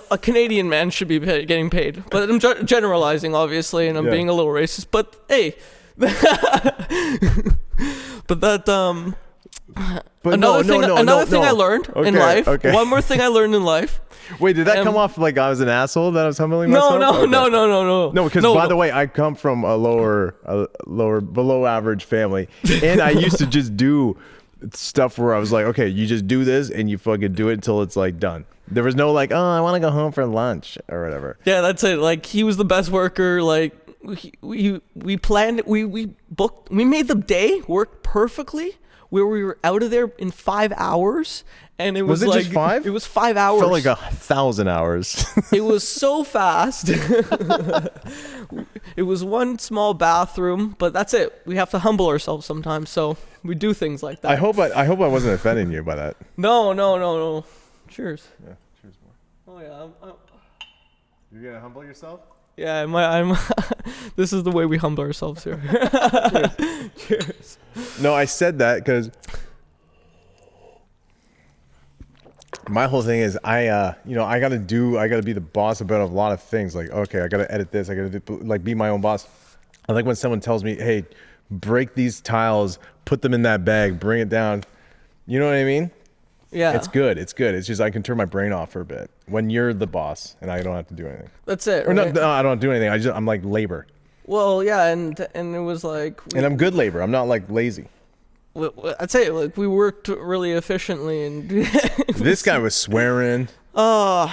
a Canadian man should be getting paid. But I'm generalizing, obviously, and I'm being a little racist. But hey, but that another thing I learned in life. Okay. One more thing I learned in life. Wait, did that come off like I was an asshole that I was humbling myself? No. No, because by the way, I come from a below average family, and I used to just do stuff where I was like, okay, you just do this and you fucking do it until it's like done. There was no like, oh, I want to go home for lunch or whatever. Yeah, that's it. Like he was the best worker. Like we planned, we booked, we made the day work perfectly. Where we were out of there in 5 hours, and it was like just 5? It was 5 hours. Felt like 1,000 hours. It was so fast. It was one small bathroom, but that's it. We have to humble ourselves sometimes, so we do things like that. I hope I wasn't offending you by that. No. Cheers. Yeah, cheers, boy. Oh yeah, You're gonna humble yourself? yeah. I'm. This is the way we humble ourselves here. Cheers. No, I said that because my whole thing is I gotta be the boss about a lot of things. Like, okay, I gotta edit this. I gotta be my own boss. I like when someone tells me, hey, break these tiles, put them in that bag, bring it down. You know what I mean? Yeah. It's good. It's just I can turn my brain off for a bit when you're the boss and I don't have to do anything. That's it. Or Right? no, I don't do anything. I'm like labor. Well, yeah, and it was like. And I'm good labor. I'm not like lazy. I'd say like we worked really efficiently and. This guy was swearing. When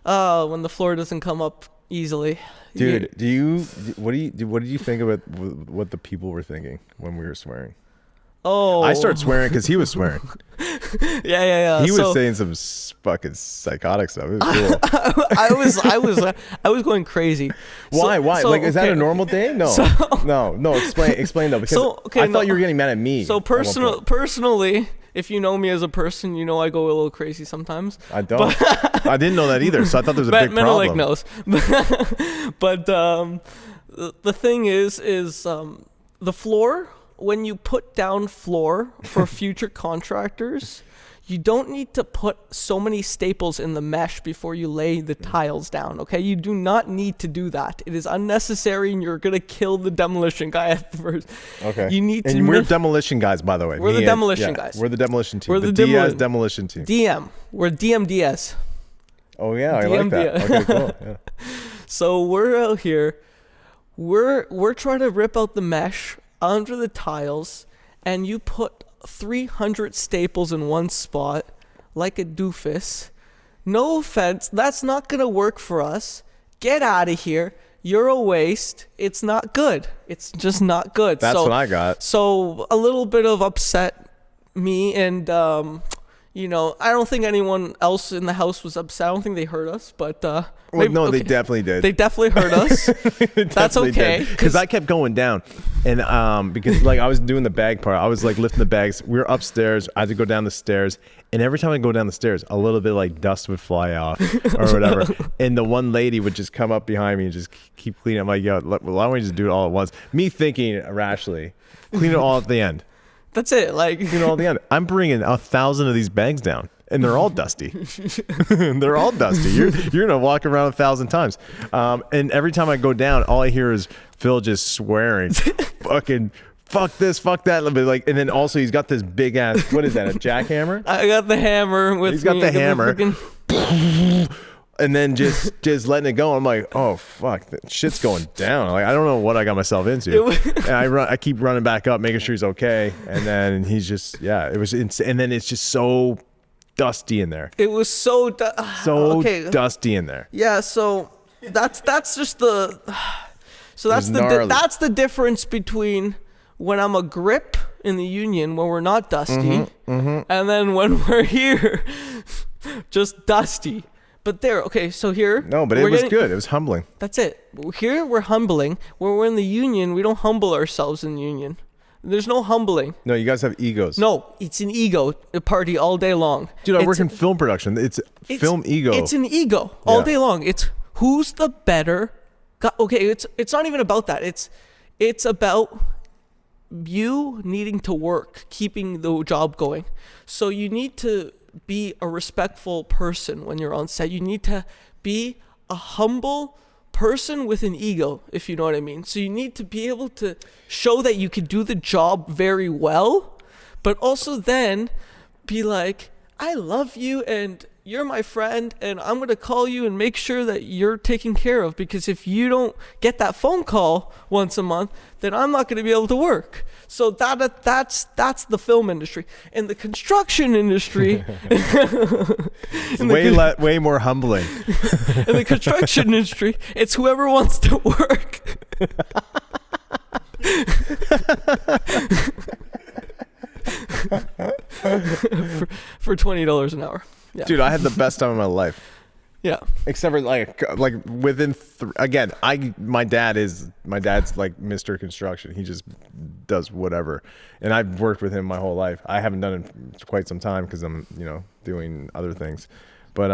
the floor doesn't come up easily. Dude, what did you think about what the people were thinking when we were swearing? Oh. I started swearing because he was swearing. Yeah. He was saying some fucking psychotic stuff. It was cool. I was going crazy. Why? Like, is that okay. a normal day? No. No. Explain though, because I thought you were getting mad at me. So personally, if you know me as a person, you know I go a little crazy sometimes. I don't. I didn't know that either, so I thought there was a big Mene problem. knows. But the thing is the floor. When you put down floor for future contractors, you don't need to put so many staples in the mesh before you lay the tiles down, okay? You do not need to do that. It is unnecessary, and you're going to kill the demolition guy at first. Okay. You need to... And we're demolition guys, by the way. We're the demolition guys. We're the demolition team. We're the the Diaz demolition team. DM. We're DMDS. Oh, yeah, I like that. Okay, cool. Yeah. So we're out here. We're trying to rip out the mesh under the tiles, and you put 300 staples in one spot like a doofus. No offense, that's not gonna work for us. Get out of here. You're a waste. It's not good. It's just not good. That's what I got. So a little bit of upset me, and I don't think anyone else in the house was upset. I don't think they heard us, but They definitely did. They definitely heard us. That's okay. Because I kept going down, and because like I was doing the bag part, I was like lifting the bags. We were upstairs. I had to go down the stairs, and every time I go down the stairs, a little bit like dust would fly off or whatever, and the one lady would just come up behind me and just keep cleaning. I'm like, yo, why don't we just do it all at once? Me thinking irrationally, clean it all at the end. That's it. Like, You know, at the end, I'm bringing 1,000 of these bags down, and they're all dusty. They're all dusty. You're gonna walk around 1,000 times, and every time I go down, all I hear is Phil just swearing, fucking fuck this, fuck that. Like, and then also he's got this big ass. What is that? A jackhammer? I got the hammer with me. He's got the hammer. Freaking... And then just letting it go. I'm like, oh fuck, that shit's going down. Like, I don't know what I got myself into. And I keep running back up, making sure he's okay. And then he's just, it was insane. And then it's just so dusty in there. It was so dusty in there. Yeah, so that's just the that's the difference between when I'm a grip in the union when we're not dusty, and then when we're here, just dusty. But so here... No, but it was good. It was humbling. That's it. Here, we're humbling. When we're in the union, we don't humble ourselves in the union. There's no humbling. No, you guys have egos. No, it's an ego party all day long. Dude, I work in film production. It's film ego. It's an ego all day long. It's who's the better... Okay, it's not even about that. It's about you needing to work, keeping the job going. So you need to... be a respectful person when you're on set. You need to be a humble person with an ego, if you know what I mean. So you need to be able to show that you can do the job very well, but also then be like, I love you and you're my friend and I'm going to call you and make sure that you're taken care of, because if you don't get that phone call once a month, then I'm not going to be able to work. So that's the film industry. In the construction industry, way more humbling. In the construction industry, it's whoever wants to work. for $20 an hour. Yeah. Dude, I had the best time of my life. Yeah. Except for like within again, my dad's like Mr. Construction. He just does whatever, and I've worked with him my whole life. I haven't done it in quite some time because I'm doing other things, but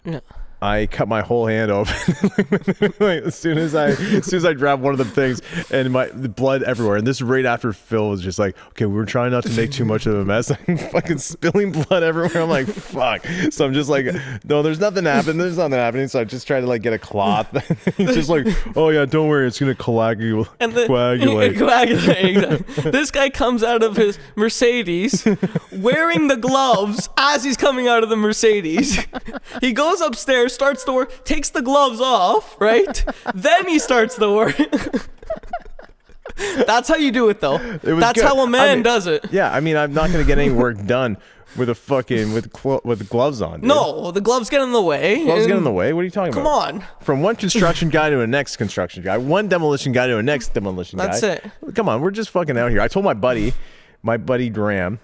Yeah. I cut my whole hand open like, as soon as I grabbed one of the things, and the blood everywhere. And this is right after Phil was just like, okay, we're trying not to make too much of a mess. I'm fucking spilling blood everywhere. I'm like, fuck. So I'm just like, no, there's nothing happening. So I just try to like get a cloth. He's just like, oh yeah, don't worry, it's gonna coagulate. This guy comes out of his Mercedes wearing the gloves as he's coming out of the Mercedes. He goes upstairs, starts the work, takes the gloves off, right? Then he starts the work. That's how you do it, though. That's good. how a man does it. Yeah, I mean, I'm not gonna get any work done with a fucking with the gloves on. Dude. No, the gloves get in the way. Gloves get in the way. What are you talking Come about? on. From one construction guy to a next construction guy, one demolition guy to a next demolition guy. That's it. Come on, we're just fucking out here. I told my buddy Graham,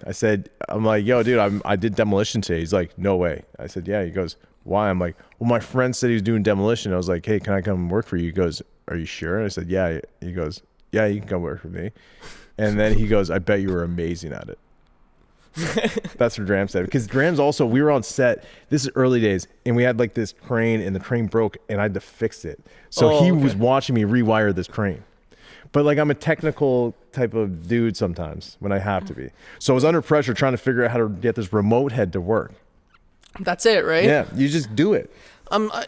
I'm like, yo, dude, I did demolition today. He's like, no way. I said, yeah. He goes, why? I'm like, well, my friend said he was doing demolition. I was like, hey, can I come work for you? He goes, are you sure? And I said, yeah. He goes, yeah, you can come work for me. And then he goes, I bet you were amazing at it. That's what Graham said. Because Graham's also, we were on set, this is early days, and we had like this crane, and the crane broke, and I had to fix it. So he was watching me rewire this crane. But like, I'm a technical type of dude sometimes when I have to be. So I was under pressure trying to figure out how to get this remote head to work. That's it, right? Yeah, you just do it.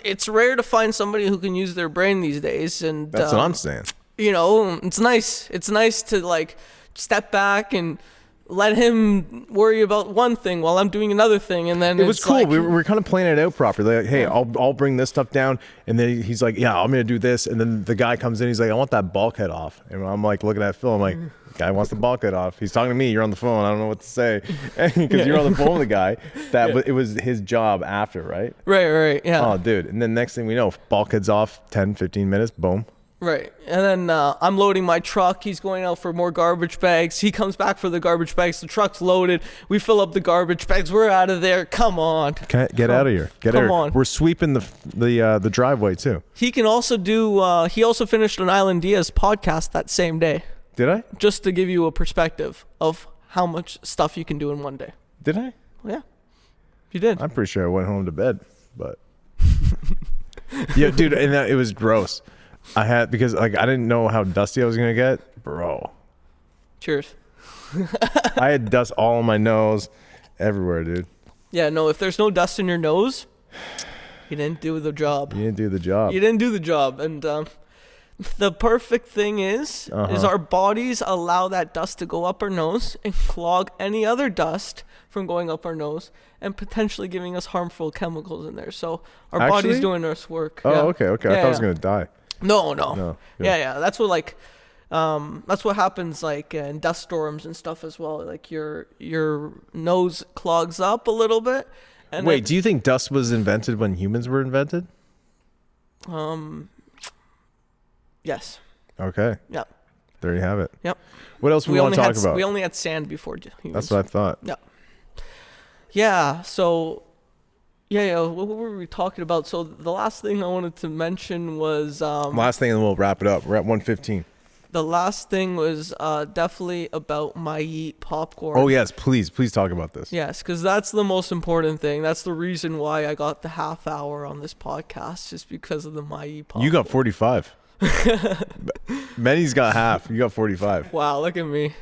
It's rare to find somebody who can use their brain these days, and that's what I'm saying. It's nice. It's nice to like step back and let him worry about one thing while I'm doing another thing, and then it was cool. Like, we were kind of planning it out properly. Like, hey, I'll bring this stuff down, and then he's like, yeah, I'm gonna do this, and then the guy comes in, he's like, I want that bulkhead off, and I'm like looking at Phil, I'm like, guy wants the bulkhead off. He's talking to me. You're on the phone. I don't know what to say because you're on the phone with the guy. It was his job after, right? Right. Yeah. Oh, dude. And then next thing we know, bulkhead's off. 10, 15 minutes. Boom. Right. And then I'm loading my truck. He's going out for more garbage bags. He comes back for the garbage bags. The truck's loaded. We fill up the garbage bags. We're out of there. Come on. Get out of here. Come on. We're sweeping the driveway too. He can also do. He also finished an Island Diaz podcast that same day. Did I? Just to give you a perspective of how much stuff you can do in one day. Did I? Yeah. You did. I'm pretty sure I went home to bed, but yeah, dude, and it was gross. Because like I didn't know how dusty I was gonna get, bro. Cheers. I had dust all on my nose, everywhere, dude. Yeah, no, if there's no dust in your nose, you didn't do the job. You didn't do the job. You didn't do the job. And the perfect thing is our bodies allow that dust to go up our nose and clog any other dust from going up our nose and potentially giving us harmful chemicals in there. So our body's doing our work. Oh, yeah. okay. I thought I was gonna die. No. Yeah. That's what that's what happens like in dust storms and stuff as well. Like your nose clogs up a little bit. And wait, do you think dust was invented when humans were invented? Yes. Okay. Yep. There you have it. Yep. What else we want to talk about? We only had sand before humans. That's what I thought. Yeah. Yeah. So. Yeah. What were we talking about? So the last thing I wanted to mention was. Last thing, and then we'll wrap it up. We're at 1:15. The last thing was definitely about Mais Popcorn. Oh yes, please talk about this. Yes, because that's the most important thing. That's the reason why I got the half hour on this podcast, just because of the Mais Popcorn. You got 45. Mene's got half. You got 45. Wow, look at me.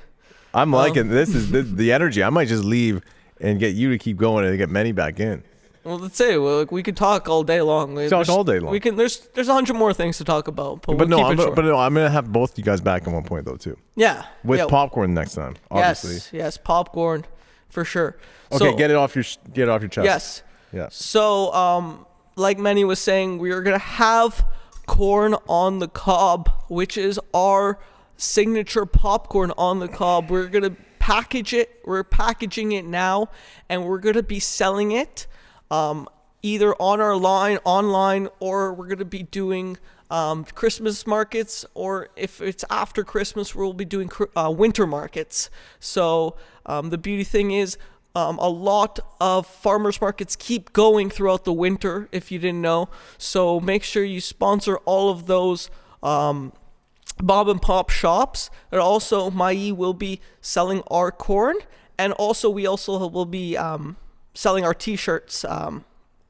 I'm liking this. Is the energy. I might just leave and get you to keep going and get Mene back in. Well, let's say we could talk all day long. All day long. We can. There's 100 more things to talk about. I'm gonna have both you guys back at one point though too. Yeah. With popcorn next time, obviously. Yes, popcorn, for sure. Okay, get it off your chest. Yes. Yeah. So, like Mene was saying, we are gonna have corn on the cob, which is our signature popcorn on the cob. We're gonna package it. We're packaging it now, and we're gonna be selling it. Either on our online, or we're going to be doing Christmas markets, or if it's after Christmas, we'll be doing winter markets. So the beauty thing is A lot of farmers markets keep going throughout the winter, if you didn't know. So make sure you sponsor all of those mom and pop shops. And also, Mais will be selling our corn. And also, we also will be selling our T-shirts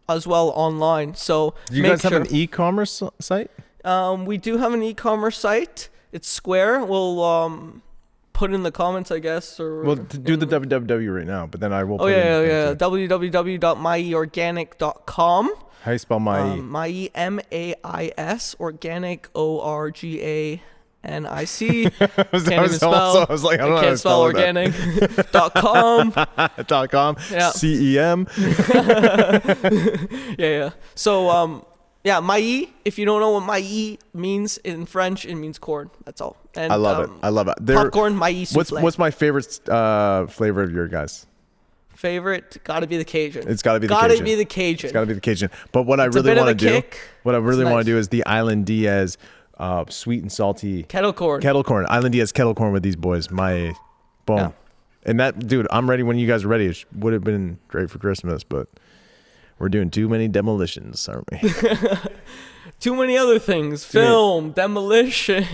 as well online. So Do you guys have an e-commerce site? We do have an e-commerce site. It's Square. We'll put in the comments, I guess. Or Well, do the www right now, but then I will Oh put yeah, in yeah. www.maiorganic.com. How you spell my Mais, M-A-I-S, organic, O-R-G-A-N-I-C. I was Can't even spell. I was like, I don't know how Can't to spell spell that. organic.com. .com. Yeah. CEM. Yeah. So, Mais, if you don't know what Mais means in French, it means corn. That's all. And I love it. I love it. Popcorn, Mais soufflé. What's my favorite flavor of your guys? Favorite? Gotta be the Cajun. It's gotta be the Gotta Cajun. be the Cajun. It's gotta be the Cajun. But what I It's a really bit of want to a do, kick. what I really It's want to nice. do is the Island Diaz sweet and salty Kettle corn. kettle corn. Island Diaz kettle corn with these boys. My boom. Yeah. And that, dude, I'm ready when you guys are ready. It would have been great for Christmas, but we're doing too many demolitions, aren't we? Too many other things. Film, demolition.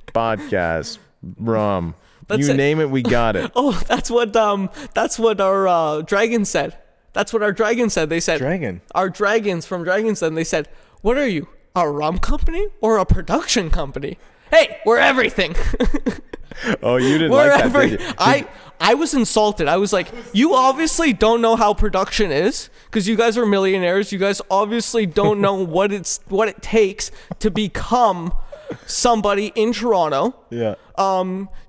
Podcast, rum. That's you it. name it, we got it. Oh, that's what our dragon said. That's what our dragon said. They said Dragon. our dragons from Dragon's Den. They said, "What are you? A rum company or a production company?" Hey, we're everything. Oh, you didn't We're like that, did you? I was insulted. I was like, you obviously don't know how production is because you guys are millionaires. You guys obviously don't know what it takes to become somebody in Toronto. Yeah.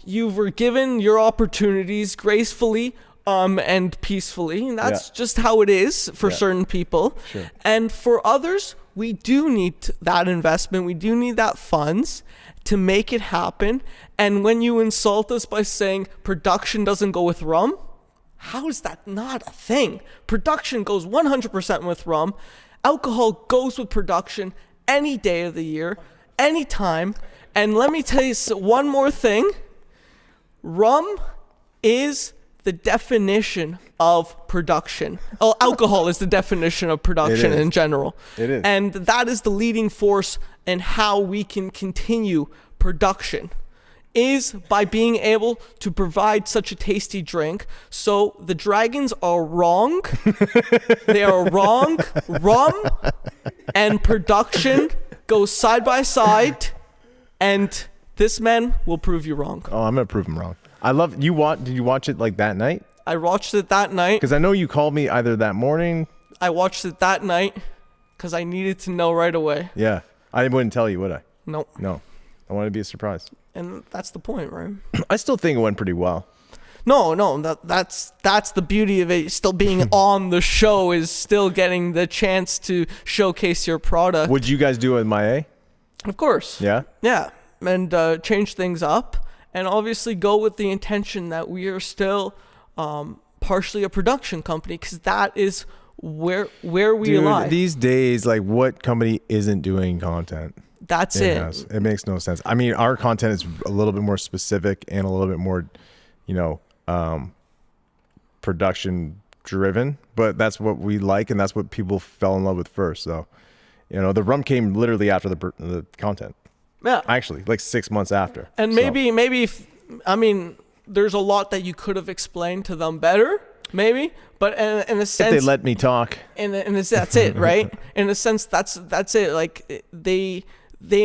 You were given your opportunities gracefully and peacefully, and that's just how it is for certain people. Sure. And for others, we do need that investment. We do need that funds to make it happen. And when you insult us by saying production doesn't go with rum, how is that not a thing? Production goes 100% with rum. Alcohol goes with production any day of the year, anytime. And let me tell you one more thing. Rum is the definition of production. Oh, alcohol is the definition of production It is. in general. It is. And that is the leading force in how we can continue production, is by being able to provide such a tasty drink. So the dragons are wrong. They are wrong. Rum and production go side by side, and this man will prove you wrong. Oh, I'm gonna prove him wrong. I love you. Did you watch it like that night? I watched it that night. Because I know you called me either that morning. I watched it that night because I needed to know right away. Yeah, I wouldn't tell you, would I? Nope. No, I wanted to be a surprise. And that's the point, right? I still think it went pretty well. No, that's the beauty of it. Still being on the show is still getting the chance to showcase your product. Would you guys do it with Mene? Of course. Yeah. Yeah, and change things up, and obviously go with the intention that we are still partially a production company, because that is where we Dude, lie. these days, like, what company isn't doing content? That's it. It makes no sense. I mean, our content is a little bit more specific and a little bit more, production driven, but that's what we like, and that's what people fell in love with first. So, the rum came literally after the content. Yeah. Actually, like 6 months after. And So, maybe there's a lot that you could have explained to them better, maybe, but in a sense, if they let me talk. that's it, right? In a sense, that's it. Like they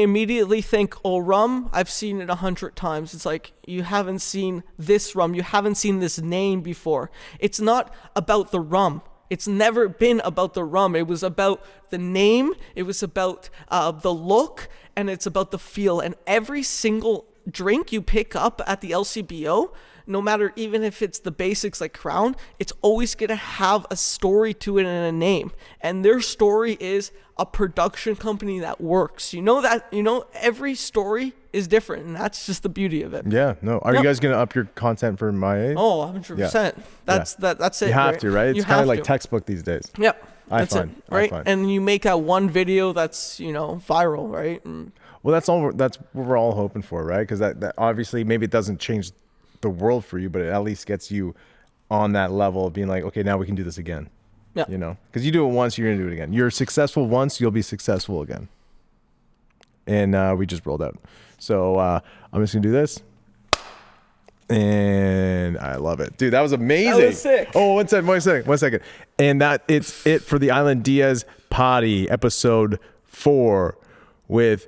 immediately think, oh, rum, I've seen it 100 times. It's like, you haven't seen this rum. You haven't seen this name before. It's not about the rum. It's never been about the rum. It was about the name. It was about the look, and it's about the feel. And every single drink you pick up at the LCBO, no matter even if it's the basics like Crown, it's always going to have a story to it and a name. And their story is a production company that works. Every story is different, and that's just the beauty of it. Yeah, no. Are you guys going to up your content for Mene? Oh, 100%. That's it. You have right? to, right? It's You kind of have like to. textbook these days. Yep. I That's find. it, right? And you make that one video that's, viral, right? And Well, that's what we're all hoping for, right? Because that obviously maybe it doesn't change the world for you, but it at least gets you on that level of being like, okay, now we can do this again. Yeah. You know, because you do it once, you're gonna do it again. You're successful once, you'll be successful again. And we just rolled out. So I'm just gonna do this. And I love it. Dude, that was amazing. That was sick. Oh, one second. And it's it for the Island Diaz Poddy, episode 4 with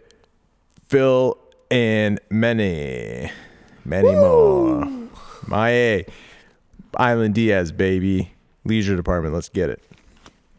Phil and Mene. Many more. My Island Diaz, baby. Leisure department. Let's get it.